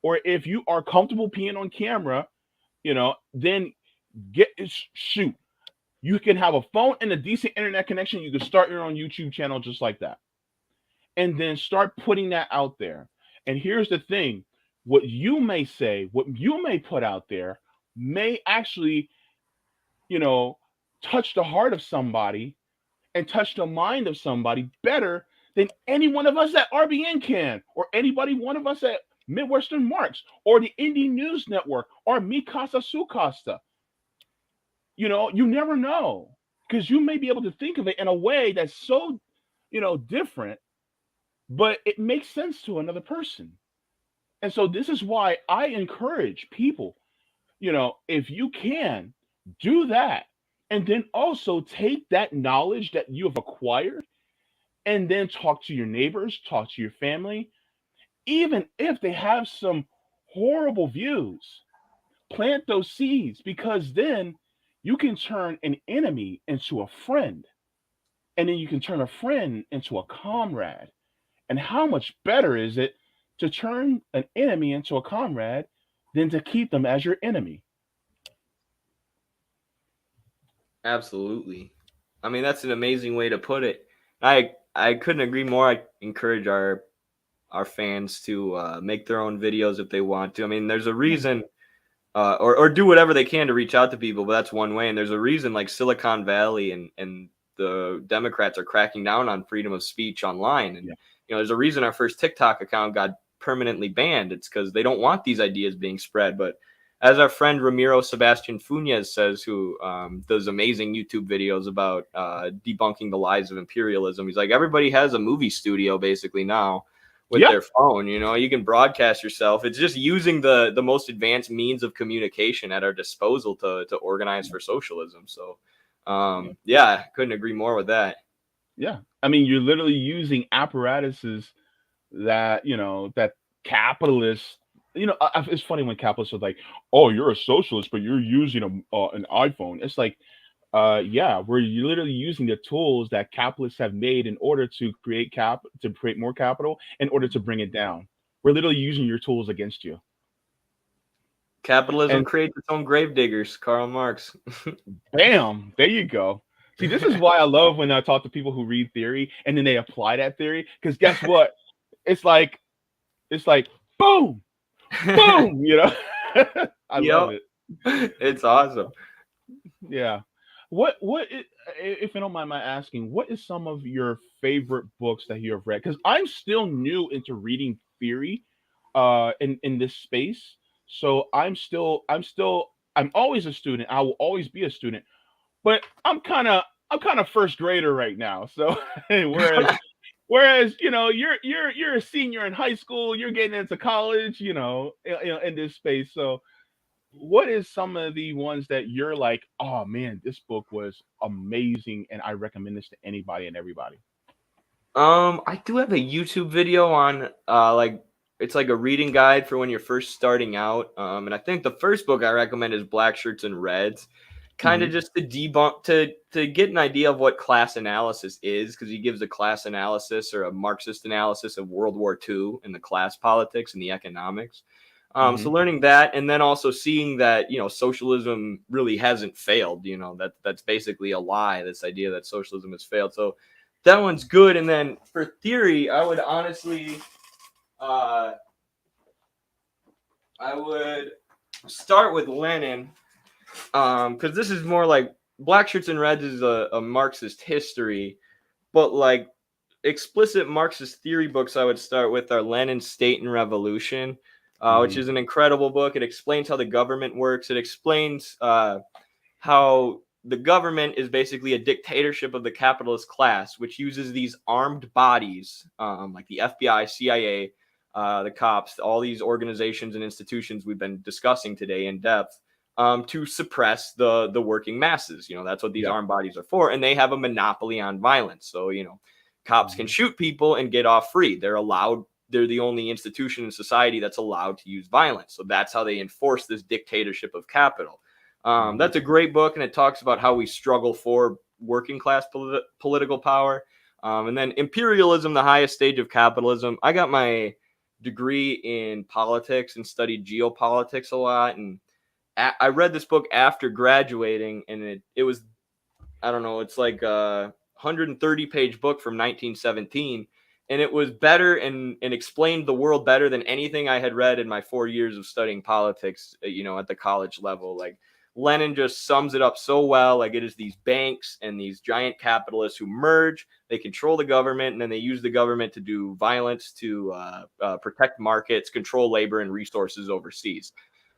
Or if you are comfortable being on camera, then shoot. You can have a phone and a decent internet connection. You can start your own YouTube channel just like that, and then start putting that out there. And here's the thing: what you may say, what you may put out there, may actually, you know, touch the heart of somebody and touch the mind of somebody better than any one of us at RBN can, or anybody one of us at Midwestern Marx, or the Indie News Network, or Mi Casa Su Casa. You never know, because you may be able to think of it in a way that's so, different, but it makes sense to another person. And so this is why I encourage people, if you can, do that. And then also take that knowledge that you have acquired and then talk to your neighbors, talk to your family, even if they have some horrible views. Plant those seeds, because then you can turn an enemy into a friend, and then you can turn a friend into a comrade. And how much better is it to turn an enemy into a comrade than to keep them as your enemy? Absolutely. I mean, that's an amazing way to put it. I couldn't agree more. I encourage our fans to make their own videos if they want to. I mean, there's a reason, or do whatever they can to reach out to people, but that's one way. And there's a reason, like Silicon Valley and the Democrats are cracking down on freedom of speech online. And Yeah. there's a reason our first TikTok account got permanently banned. It's because they don't want these ideas being spread. But as our friend Ramiro Sebastian Funes says, who does amazing YouTube videos about debunking the lies of imperialism, he's like, everybody has a movie studio basically now with Yeah. their phone. You can broadcast yourself. It's just using the most advanced means of communication at our disposal to organize for socialism. So yeah, couldn't agree more with that. Yeah. I mean, you're literally using apparatuses that, that capitalists, it's funny when capitalists are like, oh, you're a socialist, but you're using an iPhone. It's like, yeah, we're literally using the tools that capitalists have made in order to create more capital, in order to bring it down. We're literally using your tools against you. Capitalism And creates its own gravediggers, Karl Marx. bam, there you go. See, this is why I love when I talk to people who read theory and then they apply that theory. Because guess what? It's like boom, boom. I love Yep. it. It's awesome. Yeah. If you don't mind my asking, what is some of your favorite books that you have read? Because I'm still new into reading theory, in this space. So I'm always a student. I will always be a student, but I'm kind of first grader right now. So whereas you're a senior in high school, you're getting into college, in this space. So what is some of the ones that you're like, oh man, this book was amazing and I recommend this to anybody and everybody? I do have a YouTube video on like it's like a reading guide for when you're first starting out. And I think the first book I recommend is Black Shirts and Reds, kind of Mhm. just to debunk to get an idea of what class analysis is, because he gives a class analysis or a Marxist analysis of World War II and the class politics and the economics. So Mhm. learning that, and then also seeing that, you know, socialism really hasn't failed. You know, that's basically a lie. This idea that socialism has failed. So that one's good. And then for theory, I would honestly, uh, I would start with Lenin, because this is more like Black Shirts and Reds is a Marxist history, but like explicit Marxist theory books I would start with are Lenin, State and Revolution, which Mhm. is an incredible book. It explains how the government works. It explains how the government is basically a dictatorship of the capitalist class, which uses these armed bodies, like the FBI, CIA, the cops, all these organizations and institutions we've been discussing today in depth, to suppress the working masses. You know, that's what these Yep. armed bodies are for, and they have a monopoly on violence. So, you know, cops can Mhm. shoot people and get off free. They're allowed. They're the only institution in society that's allowed to use violence. So that's how they enforce this dictatorship of capital. Mhm. That's a great book, and it talks about how we struggle for working class political power. And then Imperialism, the highest stage of capitalism. I got my degree in politics and studied geopolitics a lot. And I read this book after graduating, and it was, I don't know, it's like a 130-page book from 1917. And it was better and explained the world better than anything I had read in my 4 years of studying politics, you know, at the college level. Like, Lenin just sums it up so well. Like, it is these banks and these giant capitalists who merge, they control the government, and then they use the government to do violence to protect markets, control labor and resources overseas.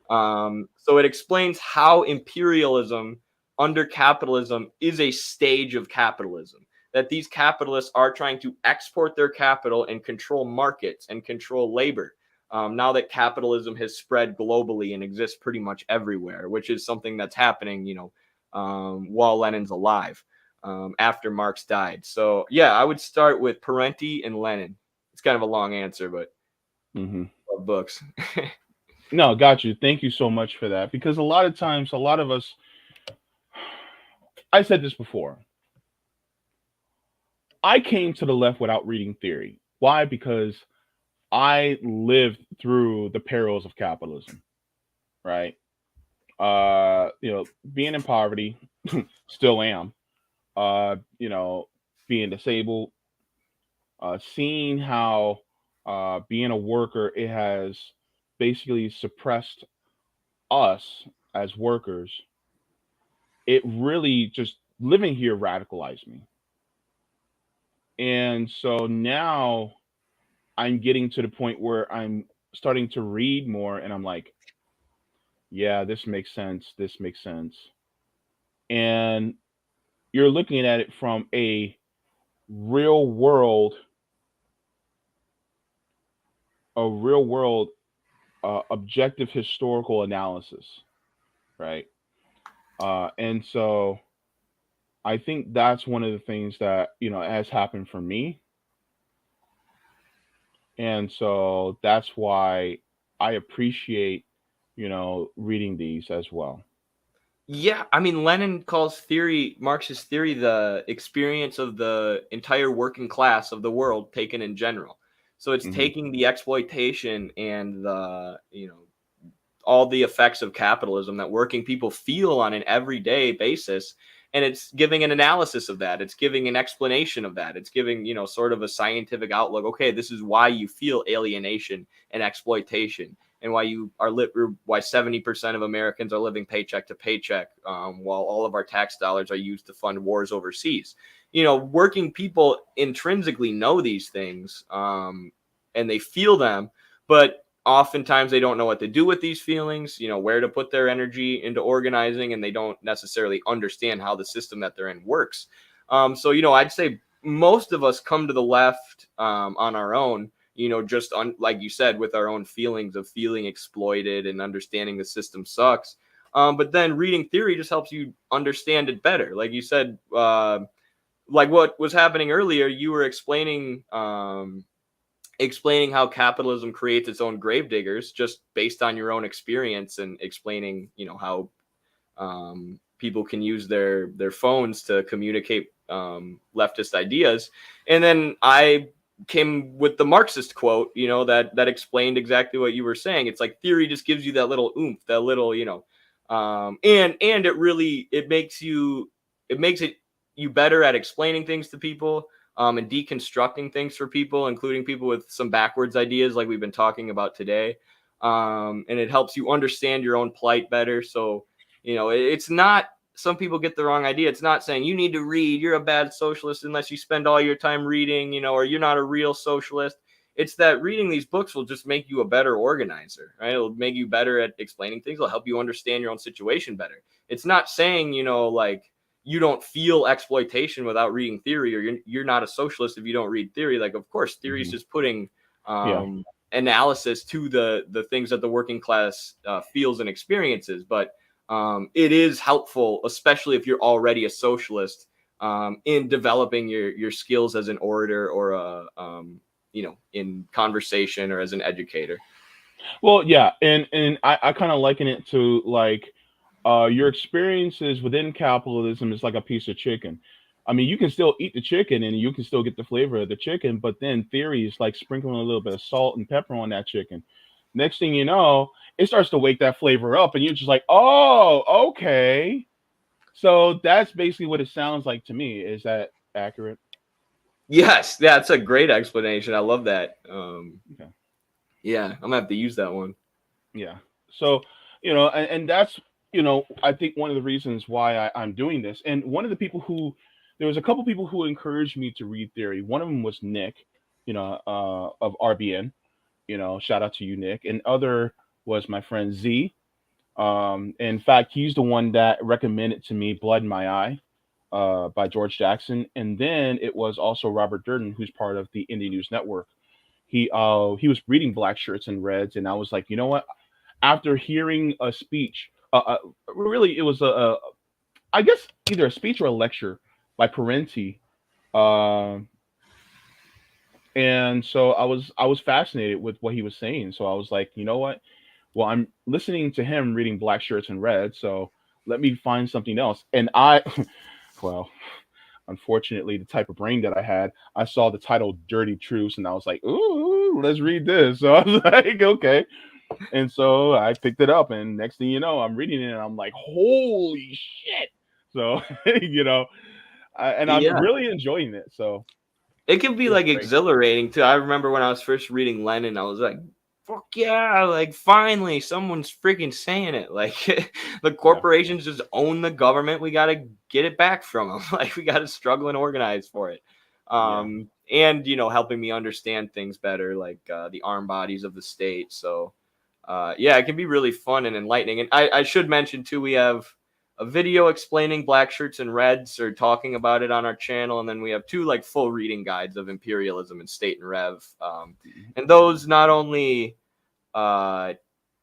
So it explains how imperialism under capitalism is a stage of capitalism. That these capitalists are trying to export their capital and control markets and control labor. Now that capitalism has spread globally and exists pretty much everywhere, which is something that's happening, you know, while Lenin's alive, after Marx died. So yeah, I would start with Parenti and Lenin. It's kind of a long answer, but Mhm. love books. No, got you. Thank you so much for that. Because a lot of times, a lot of us, I said this before, I came to the left without reading theory. Why? Because I lived through the perils of capitalism, right? Being in poverty, still am. Being disabled, seeing how being a worker, it has basically suppressed us as workers. It really just living here radicalized me. And so now I'm getting to the point where I'm starting to read more and I'm like, yeah, this makes sense. This makes sense. And you're looking at it from real world, a real world objective historical analysis, right? And so I think that's one of the things that, has happened for me. And so that's why I appreciate, reading these as well. Yeah, I mean, Lenin calls theory, Marxist theory, the experience of the entire working class of the world taken in general. So it's Hmm. taking the exploitation and the, you know, all the effects of capitalism that working people feel on an everyday basis, and it's giving an analysis of that. It's giving an explanation of that. It's giving, you know, sort of a scientific outlook. Okay, this is why you feel alienation and exploitation, and why you are why 70% of Americans are living paycheck to paycheck, while all of our tax dollars are used to fund wars overseas. You know, working people intrinsically know these things, and they feel them, but oftentimes they don't know what to do with these feelings, you know, where to put their energy into organizing, and they don't necessarily understand how the system that they're in works. So, you know, I'd say most of us come to the left, on our own, you know, just like you said, with our own feelings of feeling exploited and understanding the system sucks. But then reading theory just helps you understand it better. Like you said, like what was happening earlier, you were explaining, explaining how capitalism creates its own gravediggers just based on your own experience, and explaining, how people can use their phones to communicate leftist ideas. And then I came with the Marxist quote, that explained exactly what you were saying. It's like theory just gives you that little oomph, that little, and it makes you better at explaining things to people, and deconstructing things for people, including people with some backwards ideas like we've been talking about today. And it helps you understand your own plight better. So, it's not, some people get the wrong idea. It's not saying you need to read, you're a bad socialist unless you spend all your time reading, or you're not a real socialist. It's that reading these books will just make you a better organizer, right? It'll make you better at explaining things. It'll help you understand your own situation better. It's not saying, like, you don't feel exploitation without reading theory, or you're not a socialist if you don't read theory. Like, of course, theory is just putting Yeah. analysis to the things that the working class feels and experiences. But it is helpful, especially if you're already a socialist, in developing your skills as an orator, or in conversation, or as an educator. Well, yeah, and I kind of liken it to like your experiences within capitalism is like a piece of chicken. I mean, you can still eat the chicken and you can still get the flavor of the chicken, but then theory is like sprinkling a little bit of salt and pepper on that chicken. Next thing you know, it starts to wake that flavor up, and you're just like, oh, okay. So that's basically what it sounds like to me. Is that accurate? Yes, that's a great explanation. I love that. Okay. Yeah, I'm gonna have to use that one. Yeah. So, and that's, I think one of the reasons why I'm doing this. And one of the people who, there was a couple people who encouraged me to read theory. One of them was Nick, of RBN, shout out to you, Nick. And other was my friend Z. In fact, he's the one that recommended to me Blood in My Eye, by George Jackson. And then it was also Robert Durden, who's part of the Indie News Network. He was reading Black Shirts and Reds, and I was like, you know what? After hearing a speech, really it was I guess either a speech or a lecture by Parenti, uh, and so I was fascinated with what he was saying. So I was like, you know what? Well, I'm listening to him reading Black Shirts and Reds, so let me find something else. And well, unfortunately, the type of brain that I had, I saw the title "Dirty Truths," and I was like, "Ooh, let's read this." So I was like, "Okay." And so I picked it up, and next thing you know, I'm reading it, and I'm like, "Holy shit!" So and I'm Yeah, really enjoying it. So it can be it's like great. exhilarating too. I remember when I was first reading Lenin, I was like, fuck yeah, like finally someone's freaking saying it. Like the Yeah, corporations just own the government. We got to get it back from them. Like we got to struggle and organize for it. yeah, And helping me understand things better, like the armed bodies of the state. So yeah, it can be really fun and enlightening. And I should mention too, we have a video explaining Black Shirts and Reds, or talking about it, on our channel, and then we have two like full reading guides of Imperialism and State and Rev. And those uh,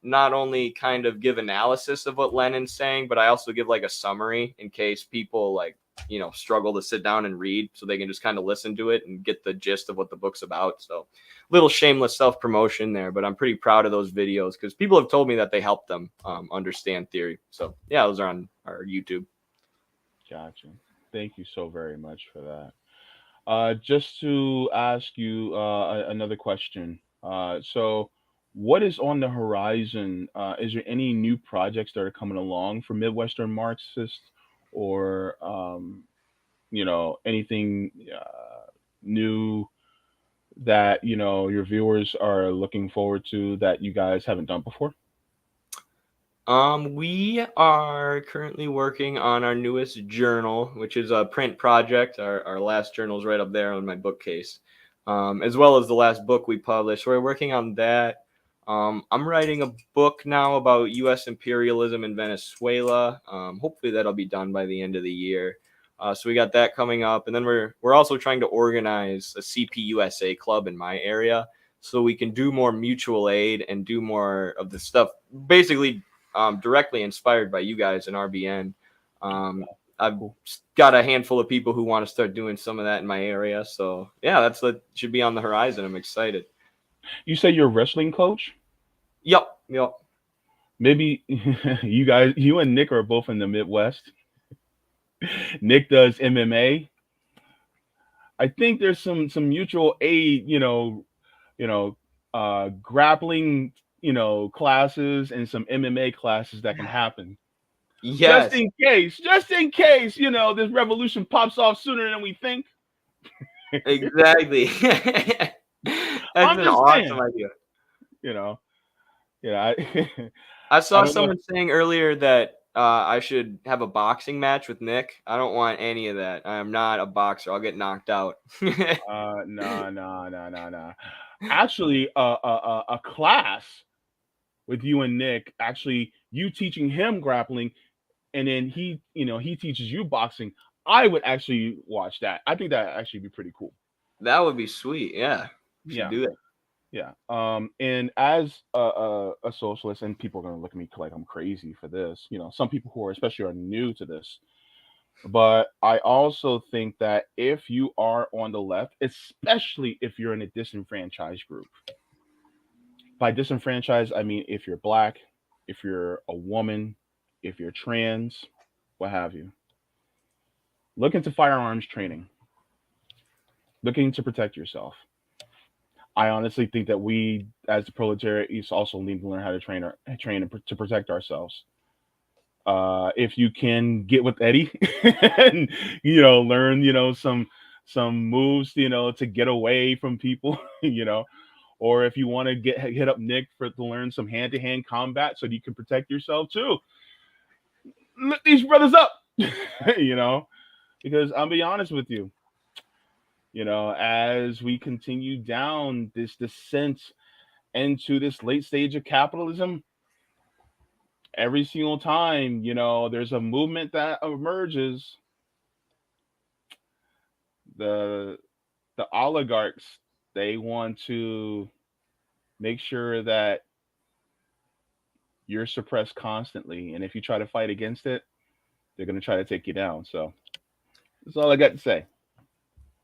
not only kind of give analysis of what Lenin's saying, but I also give like a summary in case people like struggle to sit down and read, so they can just kind of listen to it and get the gist of what the book's about. So little shameless self-promotion there, but I'm pretty proud of those videos because people have told me that they help them understand theory. So yeah, those are on our YouTube. gotcha. Thank you so very much for that. Just to ask you another question. So, what is on the horizon? Is there any new projects that are coming along for Midwestern Marxists, or anything new that your viewers are looking forward to that you guys haven't done before? We are currently working on our newest journal, which is a print project. Our last journal is right up there on my bookcase, as well as the last book we published. We're working on that. I'm writing a book now about U.S. imperialism in Venezuela. Hopefully that'll be done by the end of the year. So we got that coming up, and then we're also trying to organize a CPUSA club in my area, so we can do more mutual aid and do more of the stuff. Basically, directly inspired by you guys in RBN. I've Cool. got a handful of people who want to start doing some of that in my area. So yeah, that's what should be on the horizon. I'm excited. You say you're a wrestling coach? Yep, yep. Maybe you and Nick are both in the Midwest. Nick does MMA. I think there's some mutual aid, you know, grappling, classes and some MMA classes that can happen. Yes, Just in case, this revolution pops off sooner than we think. exactly. That's I'm an just awesome saying, idea. you know, I, I I saw don't know. someone saying earlier that I should have a boxing match with Nick. I don't want any of that. I am not a boxer. I'll get knocked out. No, no, no, no, no. Actually, a class with you and Nick. Actually, you teaching him grappling, and then he teaches you boxing. I would actually watch that. I think that actually be pretty cool. That would be sweet. Yeah, we should Yeah, do that. yeah. And as a socialist, and people are gonna look at me like I'm crazy for this. Some people who are especially are new to this. But I also think that if you are on the left, especially if you're in a disenfranchised group, by disenfranchised, I mean if you're black, if you're a woman, if you're trans, what have you, look into firearms training, looking to protect yourself. I honestly think that we, as the proletariat, also need to learn how to to protect ourselves. If you can get with Eddie and learn some moves to get away from people, or if you want to get hit up Nick to learn some hand to hand combat so that you can protect yourself too. Lift these brothers up, you know, because I'll be honest with you, as we continue down this descent into this late stage of capitalism, every single time, there's a movement that emerges, the the oligarchs, they want to make sure that you're suppressed constantly, and if you try to fight against it, they're going to try to take you down. So that's all I got to say.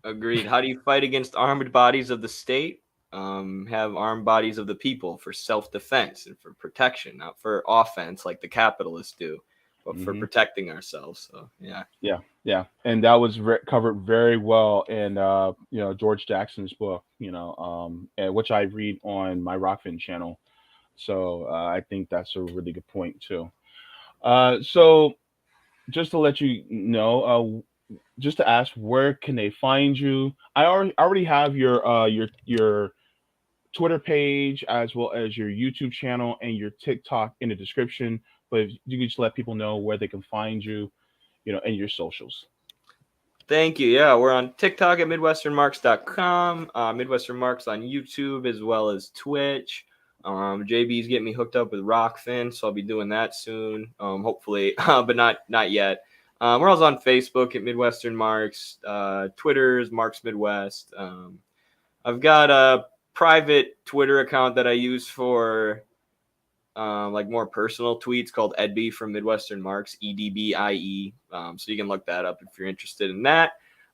Agreed. How do you fight against armed bodies of the state? Have armed bodies of the people for self-defense and for protection, not for offense like the capitalists do, but for Hmm. protecting ourselves. So yeah, Yeah, yeah, and that was covered very well in George Jackson's book, and which I read on my Rockfin channel. So I think that's a really good point too. So just to let you know, just to ask, where can they find you? I already have your Twitter page as well as your YouTube channel and your TikTok in the description. But if you could just let people know where they can find you, and your socials. thank you. Yeah, we're on TikTok at MidwesternMarks.com, Midwestern Marks on YouTube as well as Twitch. JB's getting me hooked up with Rockfin, so I'll be doing that soon, hopefully, but not yet. We're also on Facebook at Midwestern Marks. Twitter's Marks Midwest. I've got a private Twitter account that I use for like more personal tweets called Edby from Midwestern Marks, EDBIE. So you can look that up if you're interested in that.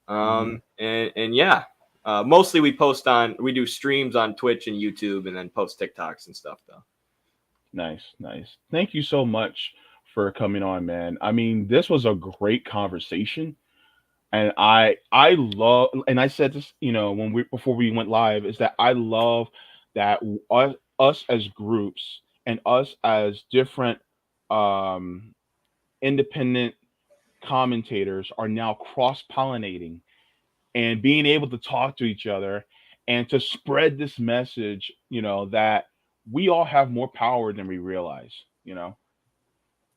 Hmm. And yeah, mostly we do streams on Twitch and YouTube and then post TikToks and stuff though. Nice, nice. Thank you so much for coming on, man. I mean, this was a great conversation, and I love, and I said this, when we before we went live, is that I love that us as groups and us as different um independent commentators are now cross pollinating and being able to talk to each other and to spread this message, that we all have more power than we realize.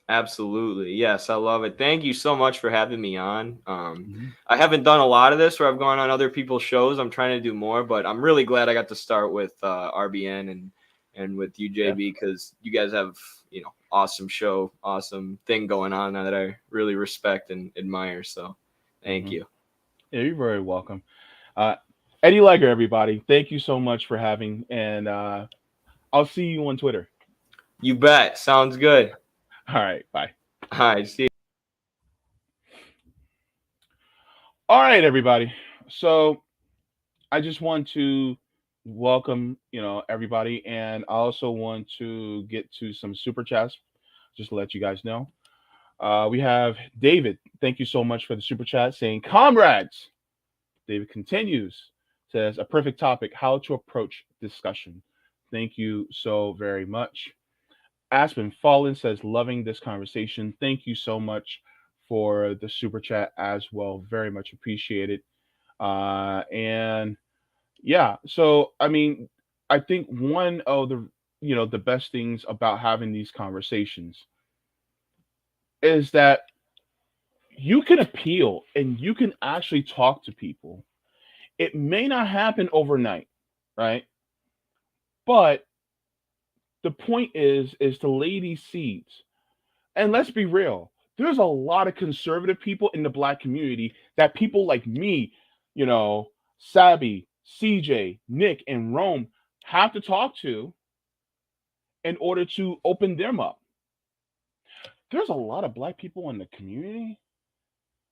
Absolutely. Yes, I love it. Thank you so much for having me on. Hmm. I haven't done a lot of this where I've gone on other people's shows. I'm trying to do more, but I'm really glad I got to start with RBN and with you, Yeah. JB, because you guys have, awesome show, awesome thing going on that I really respect and admire. So thank Hmm. you. Yeah, you're very welcome. Uh, Eddie Legger, everybody. Thank you so much for having, and I'll see you on Twitter. You bet. Sounds good. All right, bye. All right. See you. All right, everybody. So I just want to welcome, everybody. And I also want to get to some super chats just to let you guys know. We have David. Thank you so much for the super chat saying, comrades. David continues, says, a perfect topic, how to approach discussion. Thank you so very much. Aspen Fallen says, loving this conversation. Thank you so much for the super chat as well. Very much appreciated. And yeah, so I mean, I think one of the best things about having these conversations is that you can appeal and you can actually talk to people. It may not happen overnight, right? But the point is to lay these seeds. And let's be real, there's a lot of conservative people in the black community that people like me, Sabby, CJ, Nick, and Rome have to talk to in order to open them up. There's a lot of black people in the community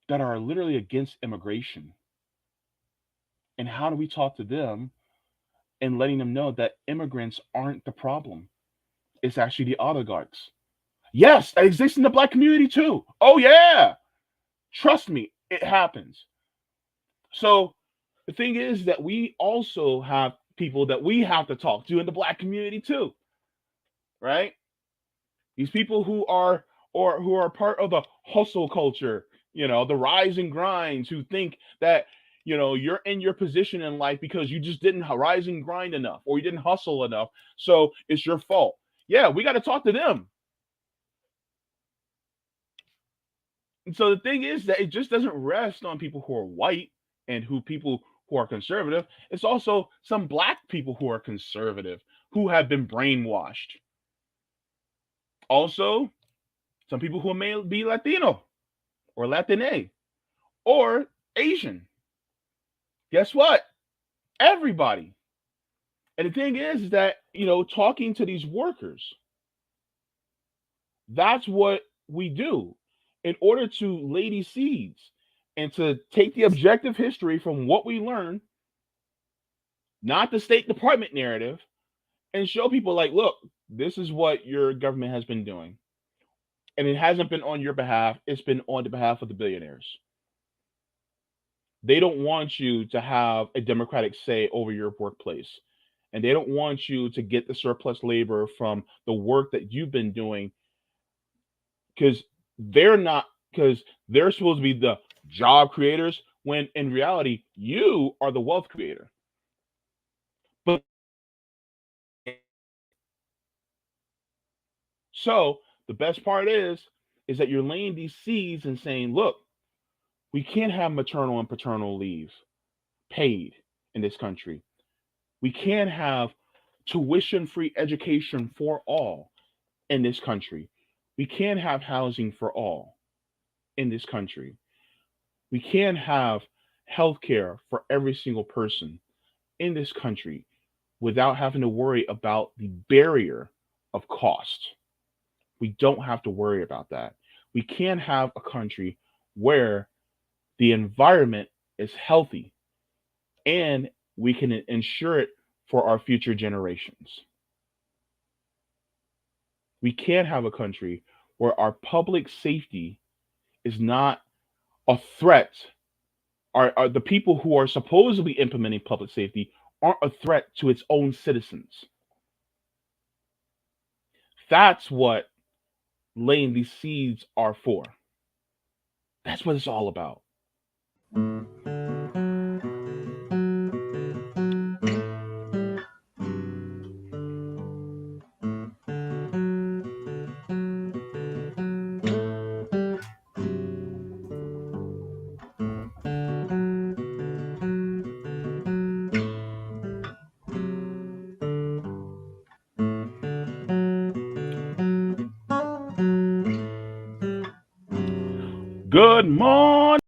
that are literally against immigration. And how do we talk to them and letting them know that immigrants aren't the problem? It's actually the oligarchs. Yes, that exists in the black community too. Oh, yeah. Trust me, it happens. So the thing is that we also have people that we have to talk to in the black community too, right? These people who are part of the hustle culture, the rise and grinds, who think that you're in your position in life because you just didn't rise and grind enough or you didn't hustle enough, so it's your fault. Yeah, we got to talk to them. And so the thing is that it just doesn't rest on people who are white and people who are conservative. It's also some black people who are conservative who have been brainwashed. Also, some people who may be Latino or Latina or Asian. Guess what? Everybody. And the thing is that, talking to these workers, that's what we do in order to lay these seeds and to take the objective history from what we learn, not the State Department narrative, and show people like, look, this is what your government has been doing. And it hasn't been on your behalf, it's been on the behalf of the billionaires. They don't want you to have a democratic say over your workplace. And they don't want you to get the surplus labor from the work that you've been doing because they're not, because they're supposed to be the job creators when in reality, you are the wealth creator. But so the best part is that you're laying these seeds and saying, look, we can't have maternal and paternal leave paid in this country. We can't have tuition free education for all in this country. We can't have housing for all in this country. We can't have health care for every single person in this country without having to worry about the barrier of cost. We don't have to worry about that. We can have a country where the environment is healthy and we can ensure it for our future generations. We can't have a country where our public safety is not a threat. Are the people who are supposedly implementing public safety aren't a threat to its own citizens. That's what laying these seeds are for. That's what it's all about. Good morning.